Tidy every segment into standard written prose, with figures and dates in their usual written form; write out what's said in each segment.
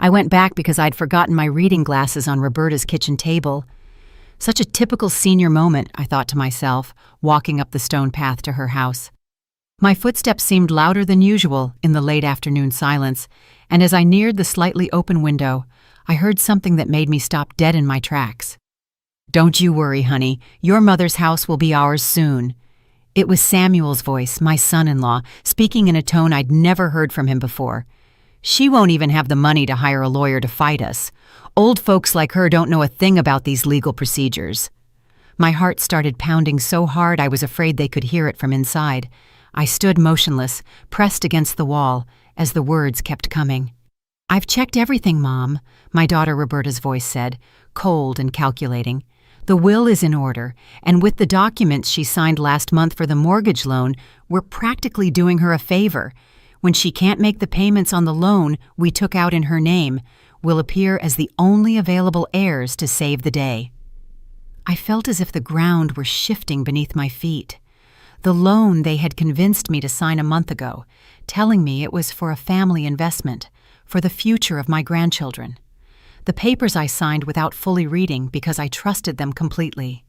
I went back because I'd forgotten my reading glasses on Roberta's kitchen table. Such a typical senior moment, I thought to myself, walking up the stone path to her house. My footsteps seemed louder than usual in the late afternoon silence, and as I neared the slightly open window, I heard something that made me stop dead in my tracks. "Don't you worry, honey. Your mother's house will be ours soon." It was Samuel's voice, my son-in-law, speaking in a tone I'd never heard from him before. "She won't even have the money to hire a lawyer to fight us. Old folks like her don't know a thing about these legal procedures." My heart started pounding so hard I was afraid they could hear it from inside. I stood motionless, pressed against the wall, as the words kept coming. "I've checked everything, Mom," my daughter Roberta's voice said, cold and calculating. "The will is in order, and with the documents she signed last month for the mortgage loan, we're practically doing her a favor. When she can't make the payments on the loan we took out in her name, we'll appear as the only available heirs to save the day." I felt as if the ground were shifting beneath my feet. The loan they had convinced me to sign a month ago, telling me it was for a family investment, for the future of my grandchildren. The papers I signed without fully reading because I trusted them completely.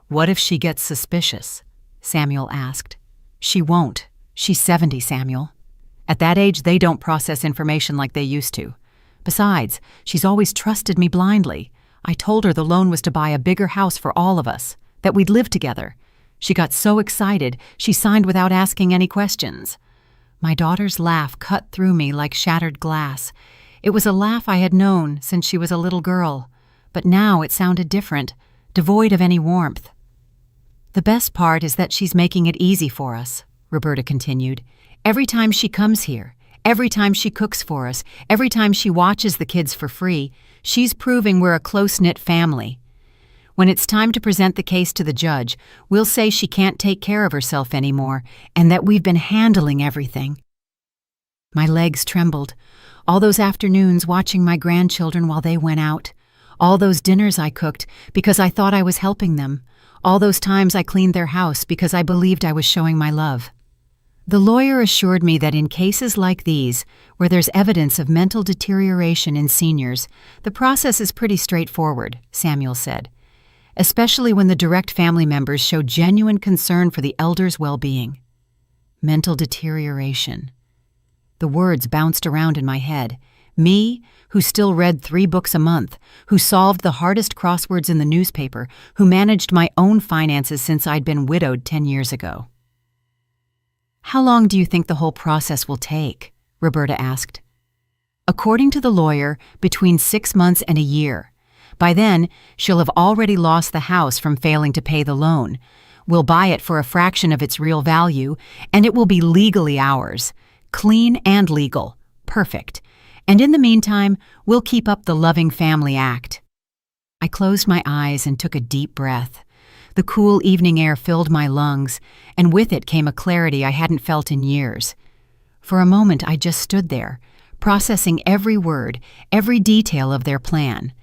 "What if she gets suspicious?" Samuel asked. "She won't. She's 70, Samuel. At that age, they don't process information like they used to. Besides, she's always trusted me blindly. I told her the loan was to buy a bigger house for all of us, that we'd live together. She got so excited, she signed without asking any questions." My daughter's laugh cut through me like shattered glass. It was a laugh I had known since she was a little girl, but now it sounded different, devoid of any warmth. "The best part is that she's making it easy for us," Roberta continued. "Every time she comes here, every time she cooks for us, every time she watches the kids for free, she's proving we're a close-knit family. When it's time to present the case to the judge, we'll say she can't take care of herself anymore and that we've been handling everything." My legs trembled. All those afternoons watching my grandchildren while they went out. All those dinners I cooked because I thought I was helping them. All those times I cleaned their house because I believed I was showing my love. The lawyer assured me that in cases like these, where there's evidence of mental deterioration in seniors, the process is pretty straightforward, Samuel said, especially when the direct family members show genuine concern for the elder's well-being. Mental deterioration. The words bounced around in my head. Me, who still read 3 books a month, who solved the hardest crosswords in the newspaper, who managed my own finances since I'd been widowed 10 years ago. "How long do you think the whole process will take?" Roberta asked. "According to the lawyer, between 6 months and a year. By then, she'll have already lost the house from failing to pay the loan. We'll buy it for a fraction of its real value, and it will be legally ours. Clean and legal. Perfect. And in the meantime, we'll keep up the loving family act." I closed my eyes and took a deep breath. The cool evening air filled my lungs, and with it came a clarity I hadn't felt in years. For a moment, I just stood there, processing every word, every detail of their plan.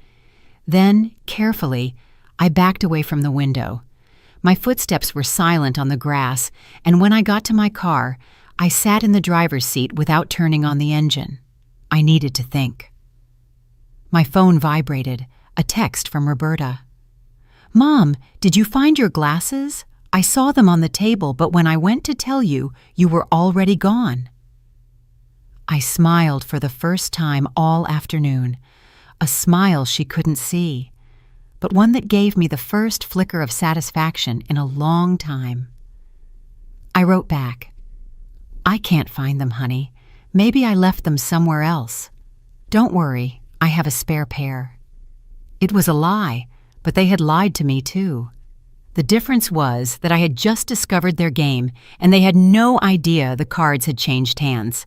Then, carefully, I backed away from the window. My footsteps were silent on the grass, and when I got to my car, I sat in the driver's seat without turning on the engine. I needed to think. My phone vibrated, a text from Roberta. "Mom, did you find your glasses? I saw them on the table, but when I went to tell you, you were already gone." I smiled for the first time all afternoon, a smile she couldn't see, but one that gave me the first flicker of satisfaction in a long time. I wrote back, "I can't find them, honey. Maybe I left them somewhere else. Don't worry, I have a spare pair." It was a lie, but they had lied to me too. The difference was that I had just discovered their game, and they had no idea the cards had changed hands.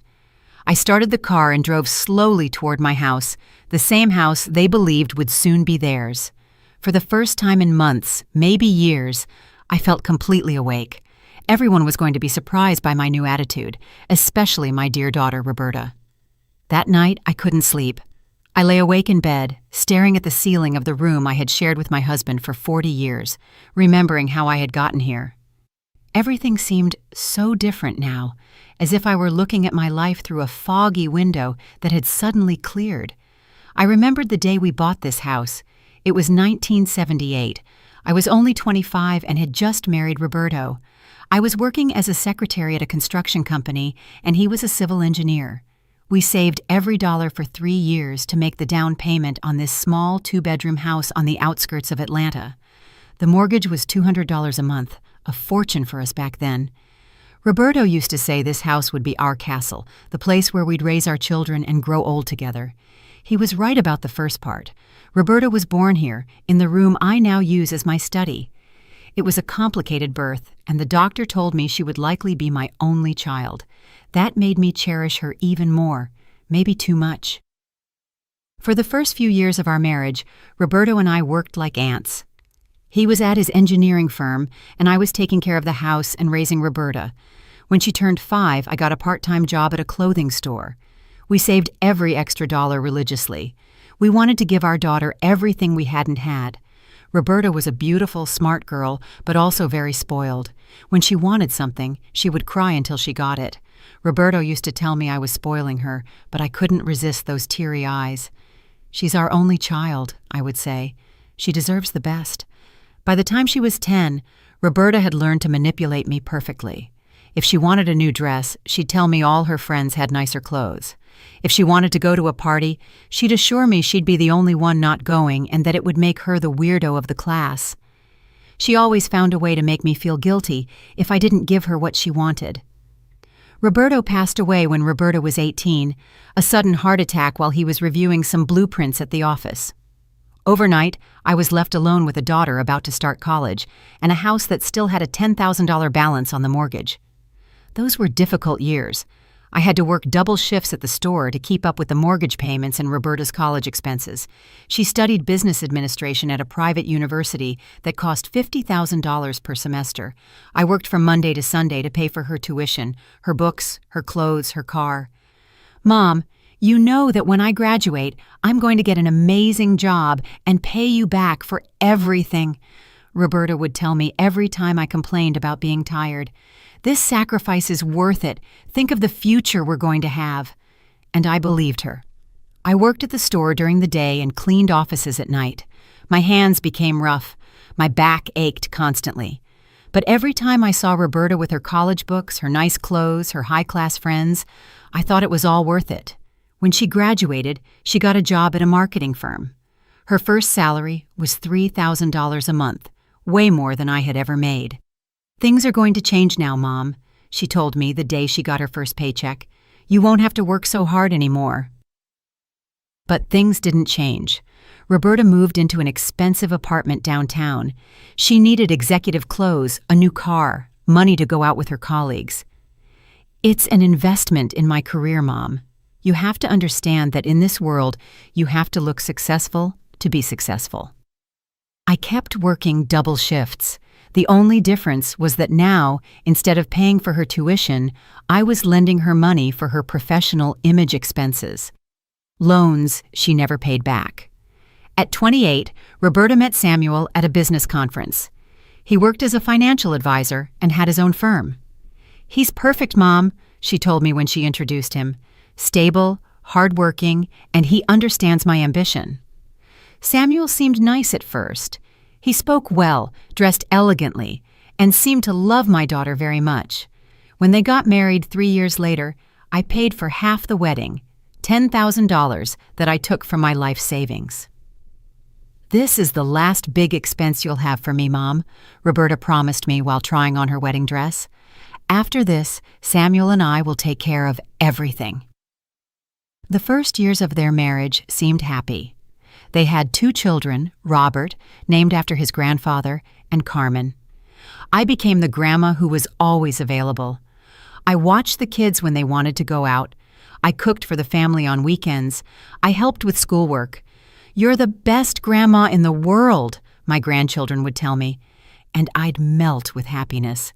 I started the car and drove slowly toward my house, the same house they believed would soon be theirs. For the first time in months, maybe years, I felt completely awake. Everyone was going to be surprised by my new attitude, especially my dear daughter, Roberta. That night, I couldn't sleep. I lay awake in bed, staring at the ceiling of the room I had shared with my husband for 40 years, remembering how I had gotten here. Everything seemed so different now, as if I were looking at my life through a foggy window that had suddenly cleared. I remembered the day we bought this house. It was 1978. I was only 25 and had just married Roberto. I was working as a secretary at a construction company, and he was a civil engineer. We saved every dollar for 3 years to make the down payment on this small 2-bedroom house on the outskirts of Atlanta. The mortgage was $200 a month, a fortune for us back then. Roberto used to say this house would be our castle, the place where we'd raise our children and grow old together. He was right about the first part. Roberta was born here, in the room I now use as my study. It was a complicated birth, and the doctor told me she would likely be my only child. That made me cherish her even more, maybe too much. For the first few years of our marriage, Roberto and I worked like ants. He was at his engineering firm, and I was taking care of the house and raising Roberta. When she turned 5, I got a part-time job at a clothing store. We saved every extra dollar religiously. We wanted to give our daughter everything we hadn't had. Roberta was a beautiful, smart girl, but also very spoiled. When she wanted something, she would cry until she got it. Roberto used to tell me I was spoiling her, but I couldn't resist those teary eyes. "She's our only child," I would say. "She deserves the best." By the time she was 10, Roberta had learned to manipulate me perfectly. If she wanted a new dress, she'd tell me all her friends had nicer clothes. If she wanted to go to a party, she'd assure me she'd be the only one not going and that it would make her the weirdo of the class. She always found a way to make me feel guilty if I didn't give her what she wanted. Roberto passed away when Roberta was 18, a sudden heart attack while he was reviewing some blueprints at the office. Overnight, I was left alone with a daughter about to start college and a house that still had a $10,000 balance on the mortgage. Those were difficult years. I had to work double shifts at the store to keep up with the mortgage payments and Roberta's college expenses. She studied business administration at a private university that cost $50,000 per semester. I worked from Monday to Sunday to pay for her tuition, her books, her clothes, her car. "Mom, you know that when I graduate, I'm going to get an amazing job and pay you back for everything," Roberta would tell me every time I complained about being tired. "This sacrifice is worth it. Think of the future we're going to have." And I believed her. I worked at the store during the day and cleaned offices at night. My hands became rough. My back ached constantly. But every time I saw Roberta with her college books, her nice clothes, her high-class friends, I thought it was all worth it. When she graduated, she got a job at a marketing firm. Her first salary was $3,000 a month, way more than I had ever made. "Things are going to change now, Mom," she told me the day she got her first paycheck. "You won't have to work so hard anymore." But things didn't change. Roberta moved into an expensive apartment downtown. She needed executive clothes, a new car, money to go out with her colleagues. "It's an investment in my career, Mom. You have to understand that in this world, you have to look successful to be successful." I kept working double shifts. The only difference was that now, instead of paying for her tuition, I was lending her money for her professional image expenses. Loans she never paid back. At 28, Roberta met Samuel at a business conference. He worked as a financial advisor and had his own firm. "He's perfect, Mom," she told me when she introduced him. "Stable, hardworking, and he understands my ambition." Samuel seemed nice at first. He spoke well, dressed elegantly, and seemed to love my daughter very much. When they got married 3 years later, I paid for half the wedding, $10,000 that I took from my life savings. "This is the last big expense you'll have for me, Mom," Roberta promised me while trying on her wedding dress. "After this, Samuel and I will take care of everything." The first years of their marriage seemed happy. They had 2 children, Robert, named after his grandfather, and Carmen. I became the grandma who was always available. I watched the kids when they wanted to go out. I cooked for the family on weekends. I helped with schoolwork. "You're the best grandma in the world," my grandchildren would tell me, and I'd melt with happiness.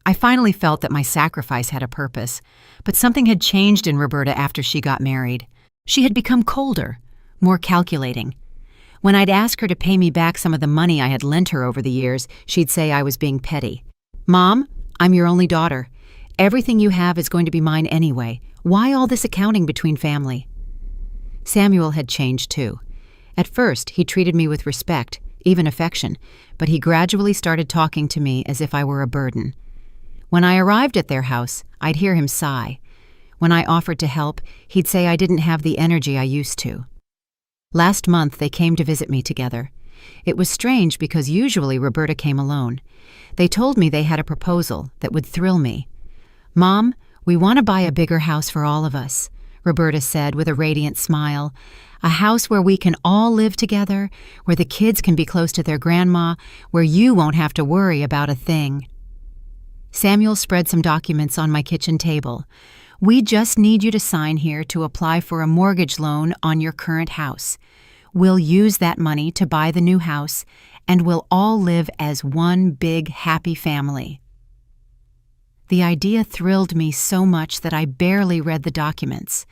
I finally felt that my sacrifice had a purpose, but something had changed in Roberta after she got married. She had become colder, more calculating. When I'd ask her to pay me back some of the money I had lent her over the years, she'd say I was being petty. "Mom, I'm your only daughter. Everything you have is going to be mine anyway. Why all this accounting between family?" Samuel had changed too. At first, he treated me with respect, even affection, but he gradually started talking to me as if I were a burden. When I arrived at their house, I'd hear him sigh. When I offered to help, he'd say I didn't have the energy I used to. Last month, they came to visit me together. It was strange because usually Roberta came alone. They told me they had a proposal that would thrill me. "Mom, we want to buy a bigger house for all of us," Roberta said with a radiant smile. "A house where we can all live together, where the kids can be close to their grandma, where you won't have to worry about a thing." Samuel spread some documents on my kitchen table. "We just need you to sign here to apply for a mortgage loan on your current house. We'll use that money to buy the new house, and we'll all live as one big happy family." The idea thrilled me so much that I barely read the documents.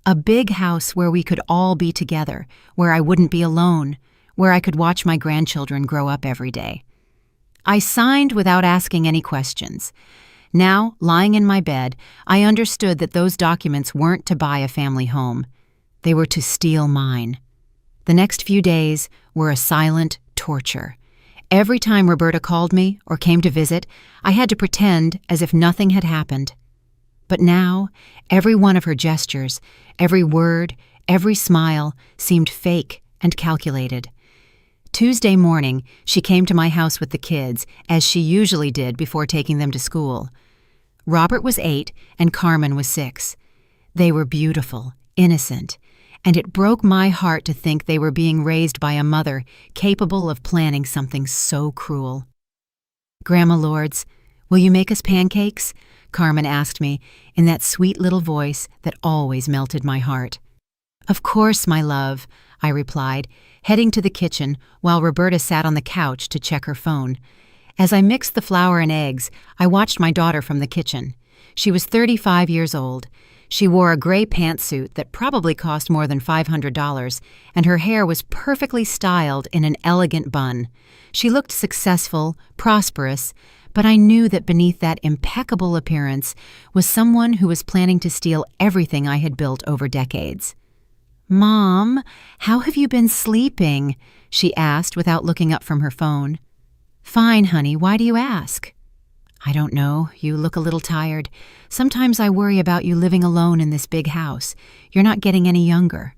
A big house where we could all be together, where I wouldn't be alone, where I could watch my grandchildren grow up every day. I signed without asking any questions. Now, lying in my bed, I understood that those documents weren't to buy a family home. They were to steal mine. The next few days were a silent torture. Every time Roberta called me or came to visit, I had to pretend as if nothing had happened. But now, every one of her gestures, every word, every smile seemed fake and calculated. Tuesday morning, she came to my house with the kids, as she usually did before taking them to school. Robert was 8 and Carmen was 6. They were beautiful, innocent, and it broke my heart to think they were being raised by a mother capable of planning something so cruel. "Grandma Lourdes, will you make us pancakes?" Carmen asked me in that sweet little voice that always melted my heart. "Of course, my love," I replied, heading to the kitchen while Roberta sat on the couch to check her phone. As I mixed the flour and eggs, I watched my daughter from the kitchen. She was 35 years old. She wore a gray pantsuit that probably cost more than $500, and her hair was perfectly styled in an elegant bun. She looked successful, prosperous, but I knew that beneath that impeccable appearance was someone who was planning to steal everything I had built over decades. "Mom, how have you been sleeping?" she asked without looking up from her phone. "Fine, honey. Why do you ask?" "I don't know. You look a little tired. Sometimes I worry about you living alone in this big house. You're not getting any younger."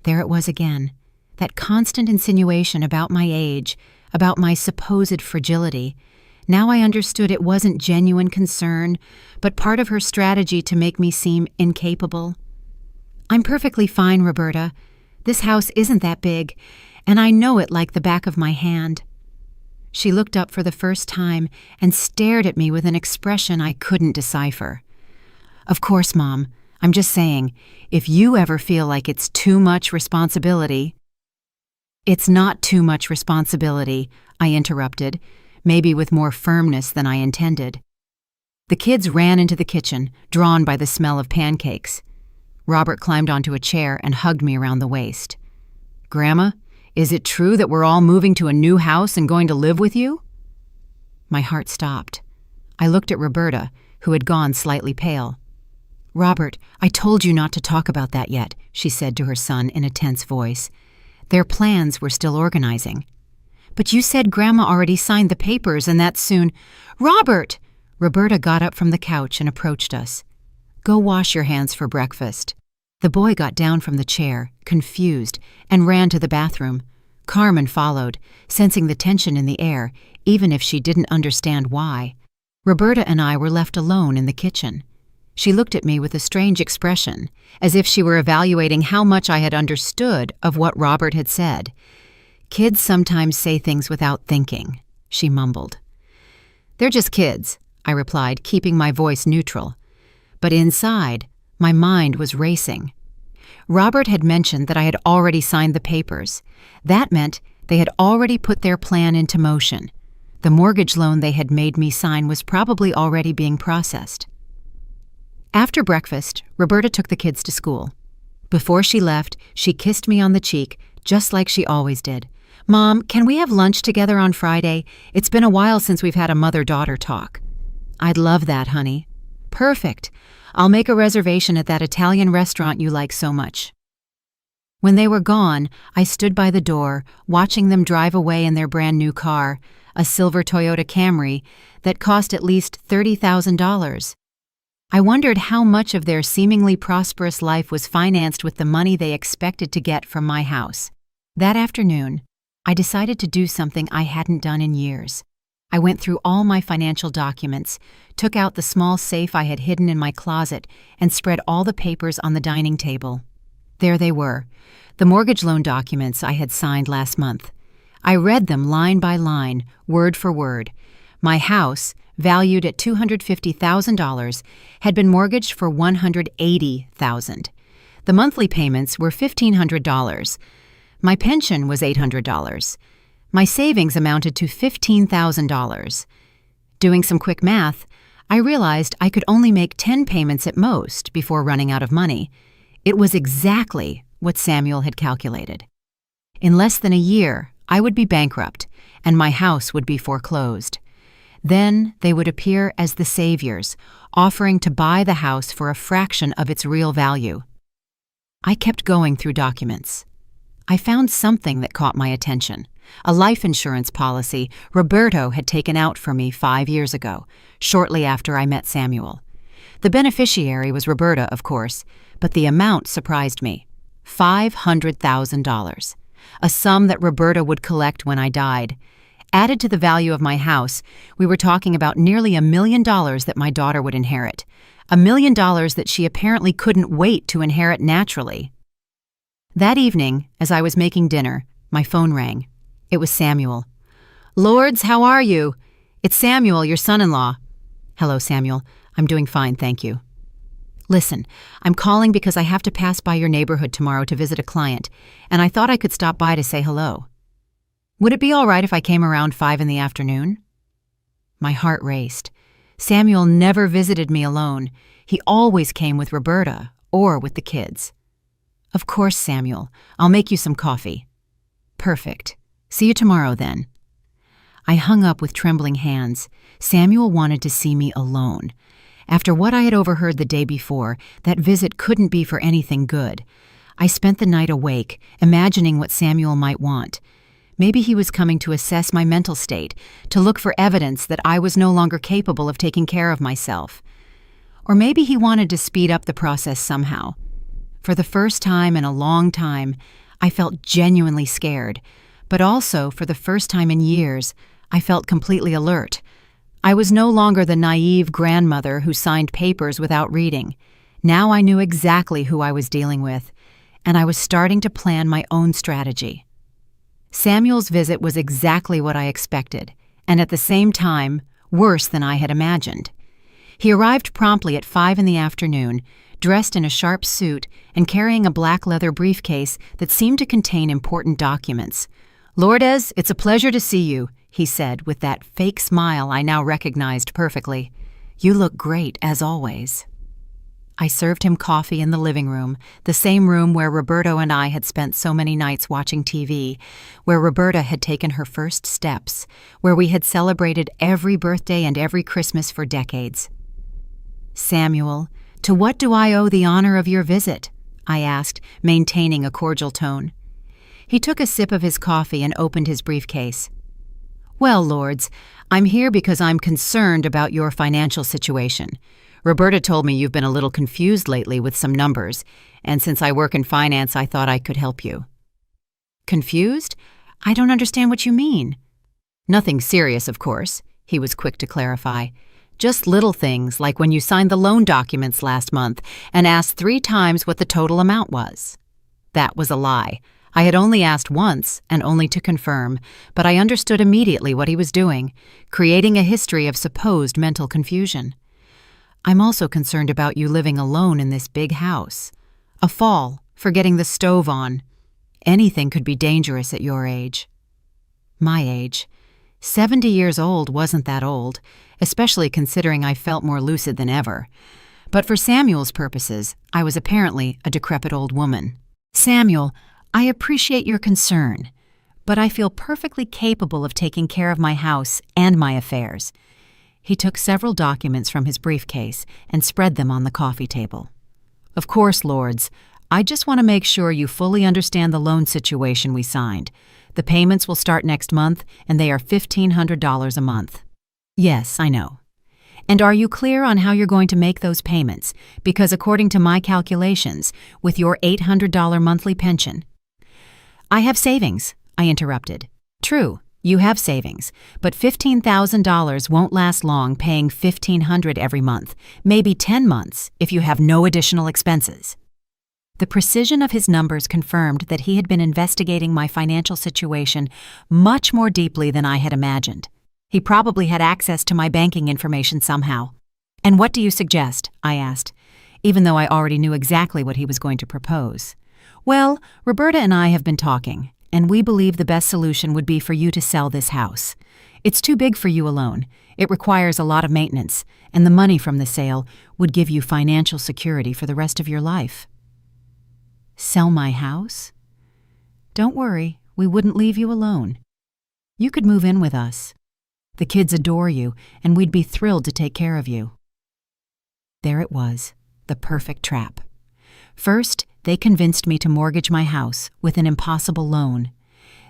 There it was again, that constant insinuation about my age, about my supposed fragility. Now I understood it wasn't genuine concern, but part of her strategy to make me seem incapable. "I'm perfectly fine, Roberta. This house isn't that big, and I know it like the back of my hand." She looked up for the first time and stared at me with an expression I couldn't decipher. "Of course, Mom. I'm just saying, if you ever feel like it's too much responsibility—" "It's not too much responsibility," I interrupted, maybe with more firmness than I intended. The kids ran into the kitchen, drawn by the smell of pancakes. Robert climbed onto a chair and hugged me around the waist. "Grandma, is it true that we're all moving to a new house and going to live with you?" My heart stopped. I looked at Roberta, who had gone slightly pale. "Robert, I told you not to talk about that yet," she said to her son in a tense voice. Their plans were still organizing. "But you said Grandma already signed the papers and that soon—" "Robert!" Roberta got up from the couch and approached us. "Go wash your hands for breakfast." The boy got down from the chair, confused, and ran to the bathroom. Carmen followed, sensing the tension in the air, even if she didn't understand why. Roberta and I were left alone in the kitchen. She looked at me with a strange expression, as if she were evaluating how much I had understood of what Robert had said. "Kids sometimes say things without thinking," she mumbled. "They're just kids," I replied, keeping my voice neutral. But inside, my mind was racing. Robert had mentioned that I had already signed the papers. That meant they had already put their plan into motion. The mortgage loan they had made me sign was probably already being processed. After breakfast, Roberta took the kids to school. Before she left, she kissed me on the cheek, just like she always did. "Mom, can we have lunch together on Friday? It's been a while since we've had a mother-daughter talk." I'd love that, honey. Perfect. I'll make a reservation at that Italian restaurant you like so much. When they were gone, I stood by the door, watching them drive away in their brand new car, a silver Toyota Camry that cost at least $30,000. I wondered how much of their seemingly prosperous life was financed with the money they expected to get from my house. That afternoon, I decided to do something I hadn't done in years. I went through all my financial documents, took out the small safe I had hidden in my closet, and spread all the papers on the dining table. There they were, the mortgage loan documents I had signed last month. I read them line by line, word for word. My house, valued at $250,000, had been mortgaged for $180,000. The monthly payments were $1,500. My pension was $800. My savings amounted to $15,000. Doing some quick math, I realized I could only make 10 payments at most before running out of money. It was exactly what Samuel had calculated. In less than a year, I would be bankrupt, and my house would be foreclosed. Then they would appear as the saviors, offering to buy the house for a fraction of its real value. I kept going through documents. I found something that caught my attention. A life insurance policy Roberto had taken out for me 5 years ago, shortly after I met Samuel. The beneficiary was Roberta, of course, but the amount surprised me. $500,000, a sum that Roberta would collect when I died. Added to the value of my house, we were talking about nearly $1 million that my daughter would inherit. $1 million that she apparently couldn't wait to inherit naturally. That evening, as I was making dinner, my phone rang. It was Samuel. "Lords, how are you? It's Samuel, your son-in-law." "Hello, Samuel. I'm doing fine, thank you." "Listen, I'm calling because I have to pass by your neighborhood tomorrow to visit a client, and I thought I could stop by to say hello. Would it be all right if I came around 5 in the afternoon?" My heart raced. Samuel never visited me alone. He always came with Roberta or with the kids. "Of course, Samuel. I'll make you some coffee." "Perfect. See you tomorrow, then." I hung up with trembling hands. Samuel wanted to see me alone. After what I had overheard the day before, that visit couldn't be for anything good. I spent the night awake, imagining what Samuel might want. Maybe he was coming to assess my mental state, to look for evidence that I was no longer capable of taking care of myself. Or maybe he wanted to speed up the process somehow. For the first time in a long time, I felt genuinely scared, but also, for the first time in years, I felt completely alert. I was no longer the naive grandmother who signed papers without reading. Now I knew exactly who I was dealing with, and I was starting to plan my own strategy. Samuel's visit was exactly what I expected, and at the same time, worse than I had imagined. He arrived promptly at 5 in the afternoon, dressed in a sharp suit and carrying a black leather briefcase that seemed to contain important documents. "Lourdes, it's a pleasure to see you," he said with that fake smile I now recognized perfectly. "You look great, as always." I served him coffee in the living room, the same room where Roberto and I had spent so many nights watching TV, where Roberta had taken her first steps, where we had celebrated every birthday and every Christmas for decades. "Samuel, to what do I owe the honor of your visit?" I asked, maintaining a cordial tone. He took a sip of his coffee and opened his briefcase. "Well, Lords, I'm here because I'm concerned about your financial situation. Roberta told me you've been a little confused lately with some numbers, and since I work in finance, I thought I could help you." "Confused? I don't understand what you mean." "Nothing serious, of course," he was quick to clarify. "Just little things like when you signed the loan documents last month and asked 3 times what the total amount was." That was a lie. I had only asked once, and only to confirm, but I understood immediately what he was doing, creating a history of supposed mental confusion. "I'm also concerned about you living alone in this big house. A fall, forgetting the stove on. Anything could be dangerous at your age." My age. 70 years old wasn't that old, especially considering I felt more lucid than ever. But for Samuel's purposes, I was apparently a decrepit old woman. "Samuel, I appreciate your concern, but I feel perfectly capable of taking care of my house and my affairs." He took several documents from his briefcase and spread them on the coffee table. "Of course, Lords. I just want to make sure you fully understand the loan situation we signed. The payments will start next month, and they are $1,500 a month." "Yes, I know." "And are you clear on how you're going to make those payments? Because according to my calculations, with your $800 monthly pension—" "I have savings," I interrupted. "True, you have savings, but $15,000 won't last long paying $1,500 every month, maybe 10 months if you have no additional expenses." The precision of his numbers confirmed that he had been investigating my financial situation much more deeply than I had imagined. He probably had access to my banking information somehow. "And what do you suggest?" I asked, even though I already knew exactly what he was going to propose. "Well, Roberta and I have been talking, and we believe the best solution would be for you to sell this house. It's too big for you alone. It requires a lot of maintenance, and the money from the sale would give you financial security for the rest of your life." "Sell my house?" "Don't worry, we wouldn't leave you alone. You could move in with us. The kids adore you, and we'd be thrilled to take care of you." There it was, the perfect trap. First, they convinced me to mortgage my house with an impossible loan.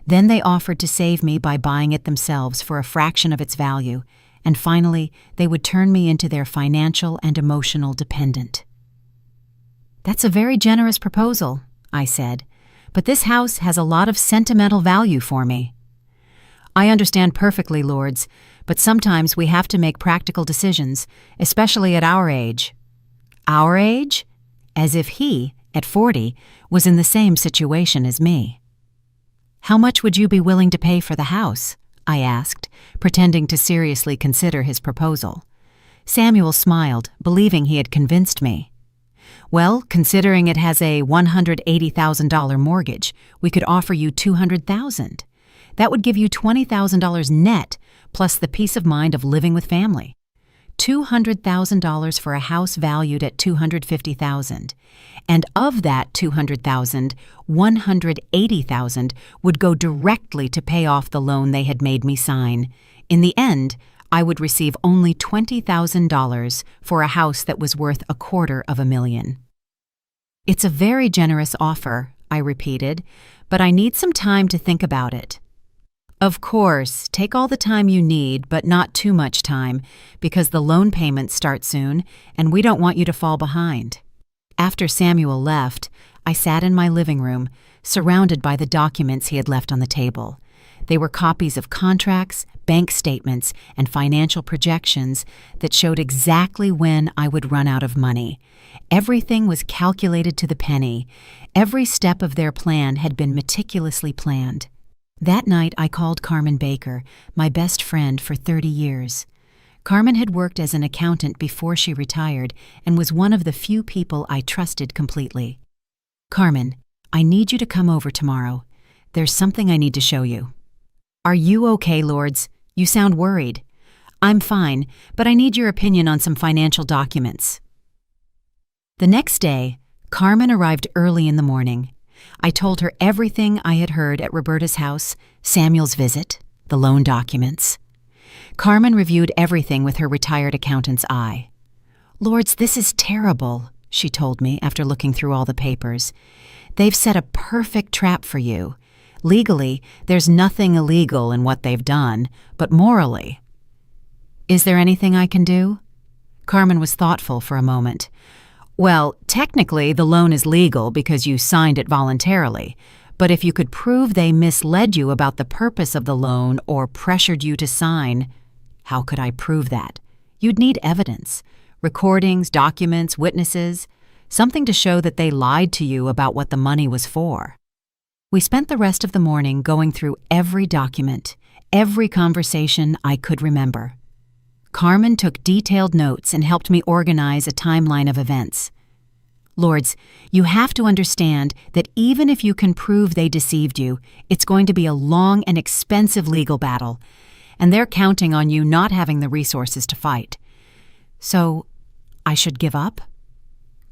Then they offered to save me by buying it themselves for a fraction of its value, and finally, they would turn me into their financial and emotional dependent. "That's a very generous proposal," I said, "but this house has a lot of sentimental value for me." "I understand perfectly, Lords, but sometimes we have to make practical decisions, especially at our age." "Our age?" As if he, at 40, was in the same situation as me. "How much would you be willing to pay for the house?" I asked, pretending to seriously consider his proposal. Samuel smiled, believing he had convinced me. "Well, considering it has a $180,000 mortgage, we could offer you $200,000. That would give you $20,000 net, plus the peace of mind of living with family. $200,000 for a house valued at $250,000. And of that $200,000, $180,000 would go directly to pay off the loan they had made me sign. In the end, I would receive only $20,000 for a house that was worth $250,000. "It's a very generous offer," I repeated, "but I need some time to think about it." "Of course, take all the time you need, but not too much time, because the loan payments start soon, and we don't want you to fall behind." After Samuel left, I sat in my living room, surrounded by the documents he had left on the table. They were copies of contracts, bank statements, and financial projections that showed exactly when I would run out of money. Everything was calculated to the penny. Every step of their plan had been meticulously planned. That night I called Carmen Baker, my best friend for 30 years. Carmen had worked as an accountant before she retired and was one of the few people I trusted completely. "Carmen, I need you to come over tomorrow. There's something I need to show you." "Are you okay, Lords? You sound worried." "I'm fine, but I need your opinion on some financial documents." The next day, Carmen arrived early in the morning. I told her everything I had heard at Roberta's house, Samuel's visit, the loan documents. Carmen reviewed everything with her retired accountant's eye. "Lords, this is terrible," she told me after looking through all the papers. "They've set a perfect trap for you. Legally, there's nothing illegal in what they've done, but morally—" "Is there anything I can do?" Carmen was thoughtful for a moment. "Well, technically, the loan is legal because you signed it voluntarily. But if you could prove they misled you about the purpose of the loan or pressured you to sign—" "How could I prove that?" "You'd need evidence. Recordings, documents, witnesses. Something to show that they lied to you about what the money was for." We spent the rest of the morning going through every document, every conversation I could remember. Carmen took detailed notes and helped me organize a timeline of events. "Lords, you have to understand that even if you can prove they deceived you, it's going to be a long and expensive legal battle, and they're counting on you not having the resources to fight. So, I should give up?"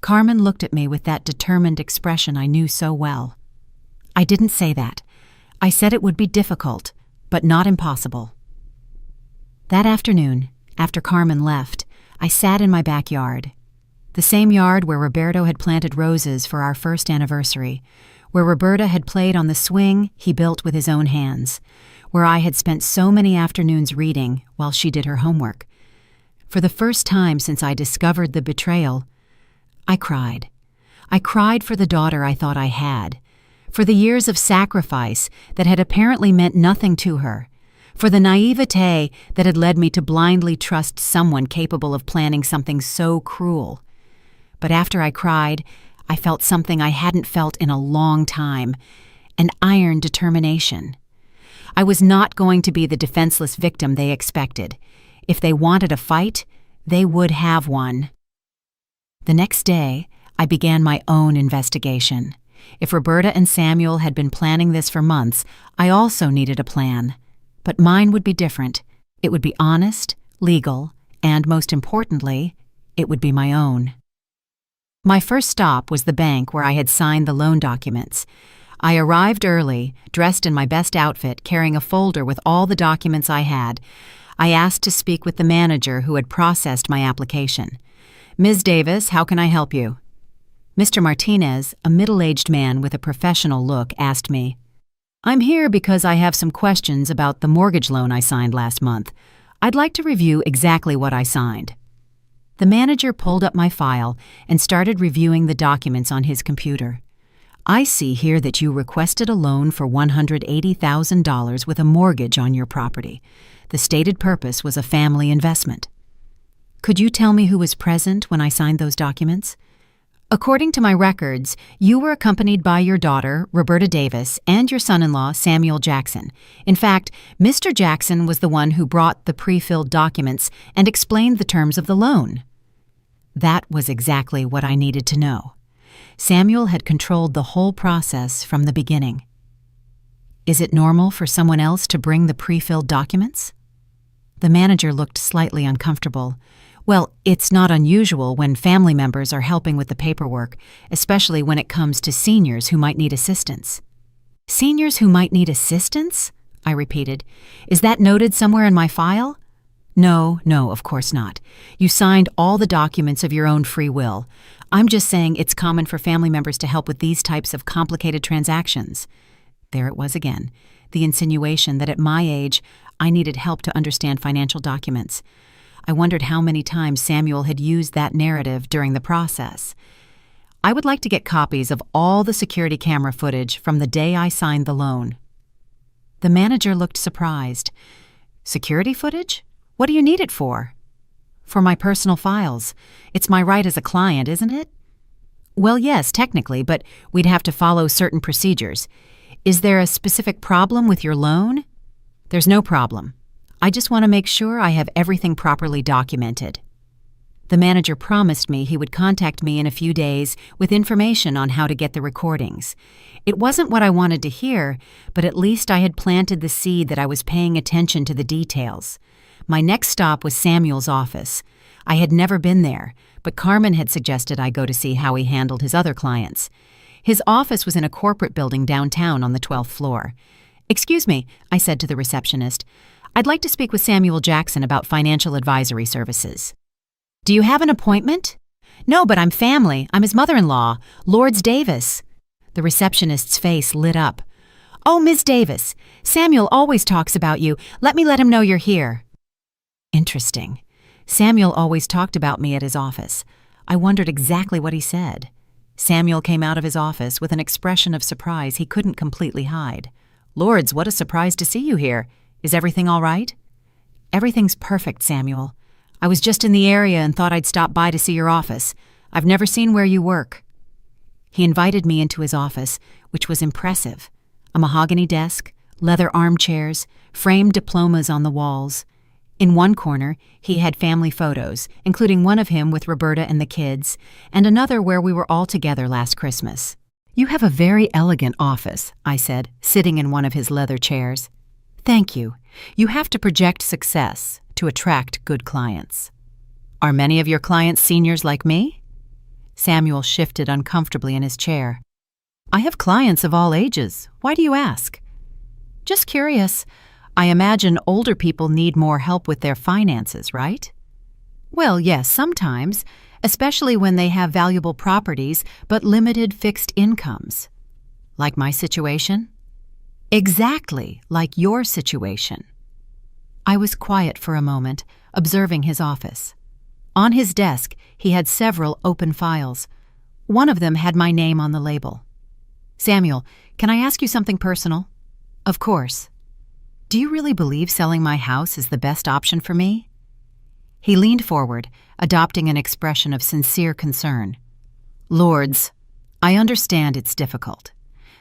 Carmen looked at me with that determined expression I knew so well. "I didn't say that. I said it would be difficult, but not impossible." That afternoon, After Carmen left, I sat in my backyard. The same yard where Roberto had planted roses for our first anniversary, where Roberta had played on the swing he built with his own hands, where I had spent so many afternoons reading while she did her homework. For the first time since I discovered the betrayal, I cried. I cried for the daughter I thought I had, for the years of sacrifice that had apparently meant nothing to her, for the naivete that had led me to blindly trust someone capable of planning something so cruel. But after I cried, I felt something I hadn't felt in a long time, an iron determination. I was not going to be the defenseless victim they expected. If they wanted a fight, they would have one. The next day, I began my own investigation. If Roberta and Samuel had been planning this for months, I also needed a plan. But mine would be different. It would be honest, legal, and most importantly, it would be my own. My first stop was the bank where I had signed the loan documents. I arrived early, dressed in my best outfit, carrying a folder with all the documents I had. I asked to speak with the manager who had processed my application. "Ms. Davis, how can I help you?" Mr. Martinez, a middle-aged man with a professional look, asked me, "I'm here because I have some questions about the mortgage loan I signed last month. I'd like to review exactly what I signed." The manager pulled up my file and started reviewing the documents on his computer. "I see here that you requested a loan for $180,000 with a mortgage on your property. The stated purpose was a family investment. Could you tell me who was present when I signed those documents?" "According to my records, you were accompanied by your daughter, Roberta Davis, and your son-in-law, Samuel Jackson. In fact, Mr. Jackson was the one who brought the pre-filled documents and explained the terms of the loan." That was exactly what I needed to know. Samuel had controlled the whole process from the beginning. "Is it normal for someone else to bring the pre-filled documents?" The manager looked slightly uncomfortable. "Well, it's not unusual when family members are helping with the paperwork, especially when it comes to seniors who might need assistance." "Seniors who might need assistance?" I repeated. "Is that noted somewhere in my file?" No, of course not. You signed all the documents of your own free will. I'm just saying it's common for family members to help with these types of complicated transactions." There it was again, the insinuation that at my age, I needed help to understand financial documents. I wondered how many times Samuel had used that narrative during the process. "I would like to get copies of all the security camera footage from the day I signed the loan." The manager looked surprised. "Security footage? What do you need it for?" "For my personal files. It's my right as a client, isn't it?" "Well, yes, technically, but we'd have to follow certain procedures. Is there a specific problem with your loan?" "There's no problem. I just want to make sure I have everything properly documented." The manager promised me he would contact me in a few days with information on how to get the recordings. It wasn't what I wanted to hear, but at least I had planted the seed that I was paying attention to the details. My next stop was Samuel's office. I had never been there, but Carmen had suggested I go to see how he handled his other clients. His office was in a corporate building downtown on the 12th floor. "Excuse me," I said to the receptionist. "I'd like to speak with Samuel Jackson about financial advisory services." "Do you have an appointment?" "No, but I'm family. I'm his mother-in-law, Lords Davis." The receptionist's face lit up. "Oh, Ms. Davis, Samuel always talks about you. Let me let him know you're here." Interesting. Samuel always talked about me at his office. I wondered exactly what he said. Samuel came out of his office with an expression of surprise he couldn't completely hide. "Lords, what a surprise to see you here. Is everything all right?" "Everything's perfect, Samuel. I was just in the area and thought I'd stop by to see your office. I've never seen where you work." He invited me into his office, which was impressive. A mahogany desk, leather armchairs, framed diplomas on the walls. In one corner, he had family photos, including one of him with Roberta and the kids, and another where we were all together last Christmas. "You have a very elegant office," I said, sitting in one of his leather chairs. "Thank you. You have to project success to attract good clients." "Are many of your clients seniors like me?" Samuel shifted uncomfortably in his chair. "I have clients of all ages. Why do you ask?" "Just curious. I imagine older people need more help with their finances, right? Well, yes, sometimes, especially when they have valuable properties but limited fixed incomes. Like my situation? Exactly like your situation. I was quiet for a moment, observing his office. On his desk, he had several open files. One of them had my name on the label. Samuel, can I ask you something personal? Of course. Do you really believe selling my house is the best option for me? He leaned forward, adopting an expression of sincere concern. Lords, I understand it's difficult.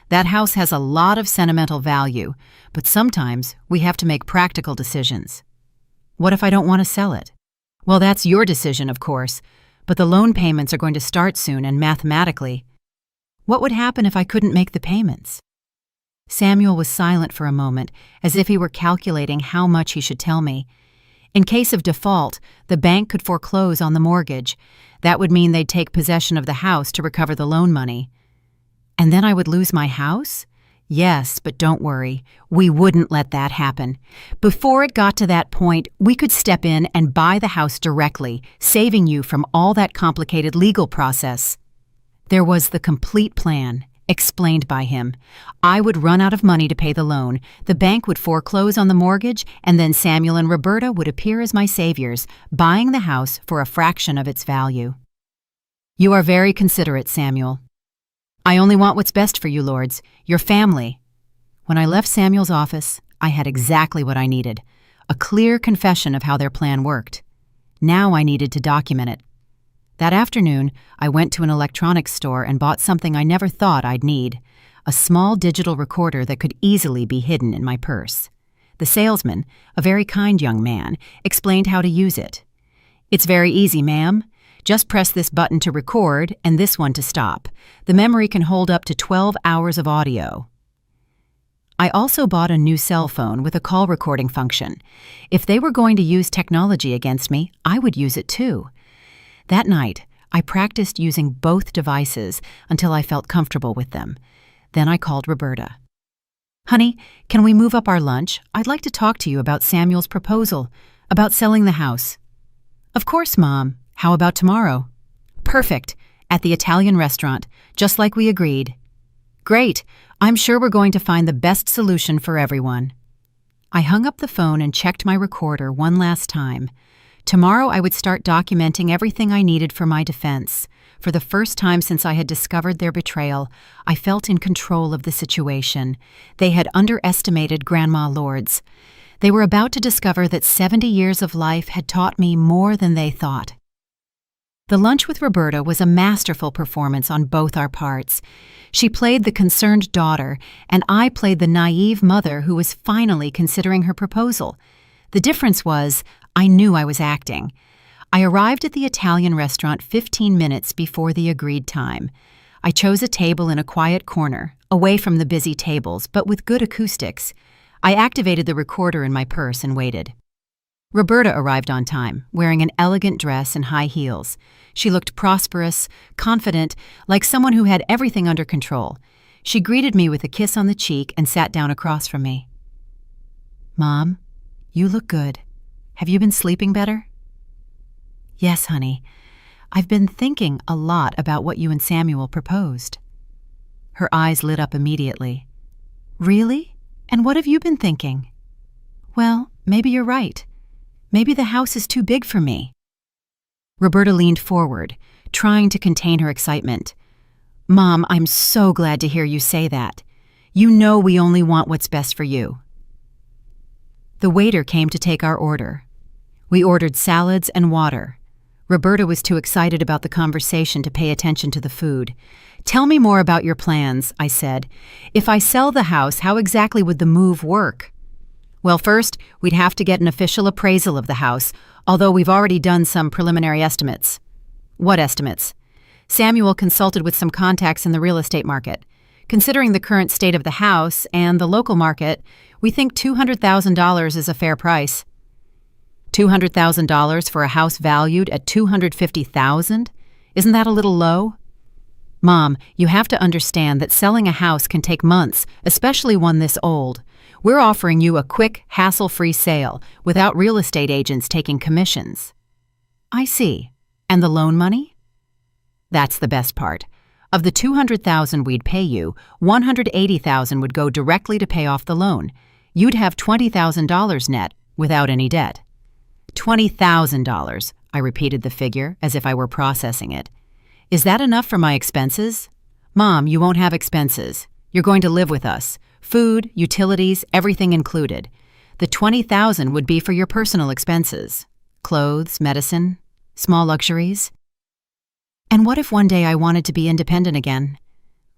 That house has a lot of sentimental value, but sometimes we have to make practical decisions. What if I don't want to sell it? Well, that's your decision, of course, but the loan payments are going to start soon, and mathematically, what would happen if I couldn't make the payments? Samuel was silent for a moment, as if he were calculating how much he should tell me. In case of default, the bank could foreclose on the mortgage. That would mean they'd take possession of the house to recover the loan money. And then I would lose my house? Yes, but don't worry. We wouldn't let that happen. Before it got to that point, we could step in and buy the house directly, saving you from all that complicated legal process. There was the complete plan, explained by him. I would run out of money to pay the loan, the bank would foreclose on the mortgage, and then Samuel and Roberta would appear as my saviors, buying the house for a fraction of its value. You are very considerate, Samuel. I only want what's best for you, lords, your family. When I left Samuel's office, I had exactly what I needed, a clear confession of how their plan worked. Now I needed to document it. That afternoon, I went to an electronics store and bought something I never thought I'd need, a small digital recorder that could easily be hidden in my purse. The salesman, a very kind young man, explained how to use it. It's very easy, ma'am. Just press this button to record and this one to stop. The memory can hold up to 12 hours of audio. I also bought a new cell phone with a call recording function. If they were going to use technology against me, I would use it too. That night, I practiced using both devices until I felt comfortable with them. Then I called Roberta. Honey, can we move up our lunch? I'd like to talk to you about Samuel's proposal, about selling the house. Of course, Mom. How about tomorrow? Perfect. At the Italian restaurant, just like we agreed. Great. I'm sure we're going to find the best solution for everyone. I hung up the phone and checked my recorder one last time. Tomorrow I would start documenting everything I needed for my defense. For the first time since I had discovered their betrayal, I felt in control of the situation. They had underestimated Grandma Lords. They were about to discover that 70 years of life had taught me more than they thought. The lunch with Roberta was a masterful performance on both our parts. She played the concerned daughter, and I played the naive mother who was finally considering her proposal. The difference was, I knew I was acting. I arrived at the Italian restaurant 15 minutes before the agreed time. I chose a table in a quiet corner, away from the busy tables, but with good acoustics. I activated the recorder in my purse and waited. Roberta arrived on time, wearing an elegant dress and high heels. She looked prosperous, confident, like someone who had everything under control. She greeted me with a kiss on the cheek and sat down across from me. Mom, you look good. Have you been sleeping better? Yes, honey. I've been thinking a lot about what you and Samuel proposed. Her eyes lit up immediately. Really? And what have you been thinking? Well, maybe you're right. Maybe the house is too big for me. Roberta leaned forward, trying to contain her excitement. Mom, I'm so glad to hear you say that. You know we only want what's best for you. The waiter came to take our order. We ordered salads and water. Roberta was too excited about the conversation to pay attention to the food. Tell me more about your plans, I said. If I sell the house, how exactly would the move work? Well, first, we'd have to get an official appraisal of the house, although we've already done some preliminary estimates. What estimates? Samuel consulted with some contacts in the real estate market. Considering the current state of the house and the local market, we think $200,000 is a fair price. $200,000 for a house valued at $250,000? Isn't that a little low? Mom, you have to understand that selling a house can take months, especially one this old. We're offering you a quick, hassle-free sale without real estate agents taking commissions." "I see. And the loan money?" "That's the best part. Of the $200,000 we'd pay you, $180,000 would go directly to pay off the loan. You'd have $20,000 net without any debt." $20,000, I repeated the figure as if I were processing it. "Is that enough for my expenses?" "Mom, you won't have expenses. You're going to live with us. Food, utilities, everything included. The $20,000 would be for your personal expenses. Clothes, medicine, small luxuries." "And what if one day I wanted to be independent again?"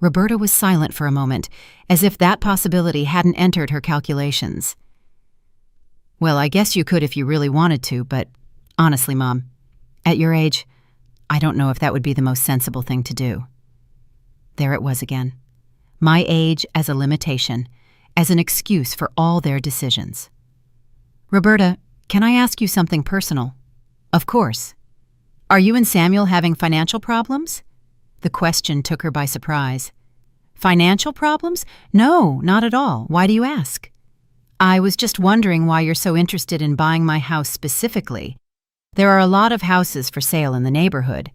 Roberta was silent for a moment, as if that possibility hadn't entered her calculations. "Well, I guess you could if you really wanted to, but honestly, Mom, at your age, I don't know if that would be the most sensible thing to do." There it was again. My age as a limitation, as an excuse for all their decisions. "Roberta, can I ask you something personal?" "Of course." "Are you and Samuel having financial problems?" The question took her by surprise. "Financial problems? No, not at all. Why do you ask?" "I was just wondering why you're so interested in buying my house specifically. There are a lot of houses for sale in the neighborhood."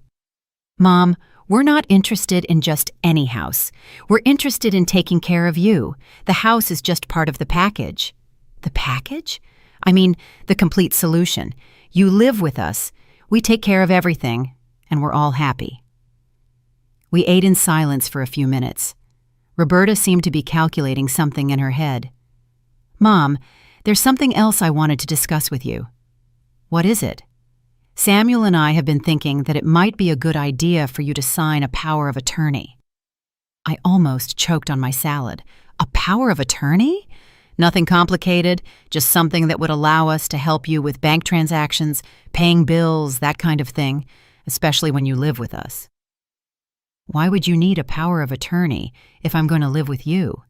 "Mom, we're not interested in just any house. We're interested in taking care of you. The house is just part of the package." "The package?" "I mean, the complete solution. You live with us. We take care of everything, and we're all happy." We ate in silence for a few minutes. Roberta seemed to be calculating something in her head. "Mom, there's something else I wanted to discuss with you." "What is it?" "Samuel and I have been thinking that it might be a good idea for you to sign a power of attorney." I almost choked on my salad. A power of attorney? Nothing complicated, just something that would allow us to help you with bank transactions, paying bills, that kind of thing, especially when you live with us. "Why would you need a power of attorney if I'm going to live with you?"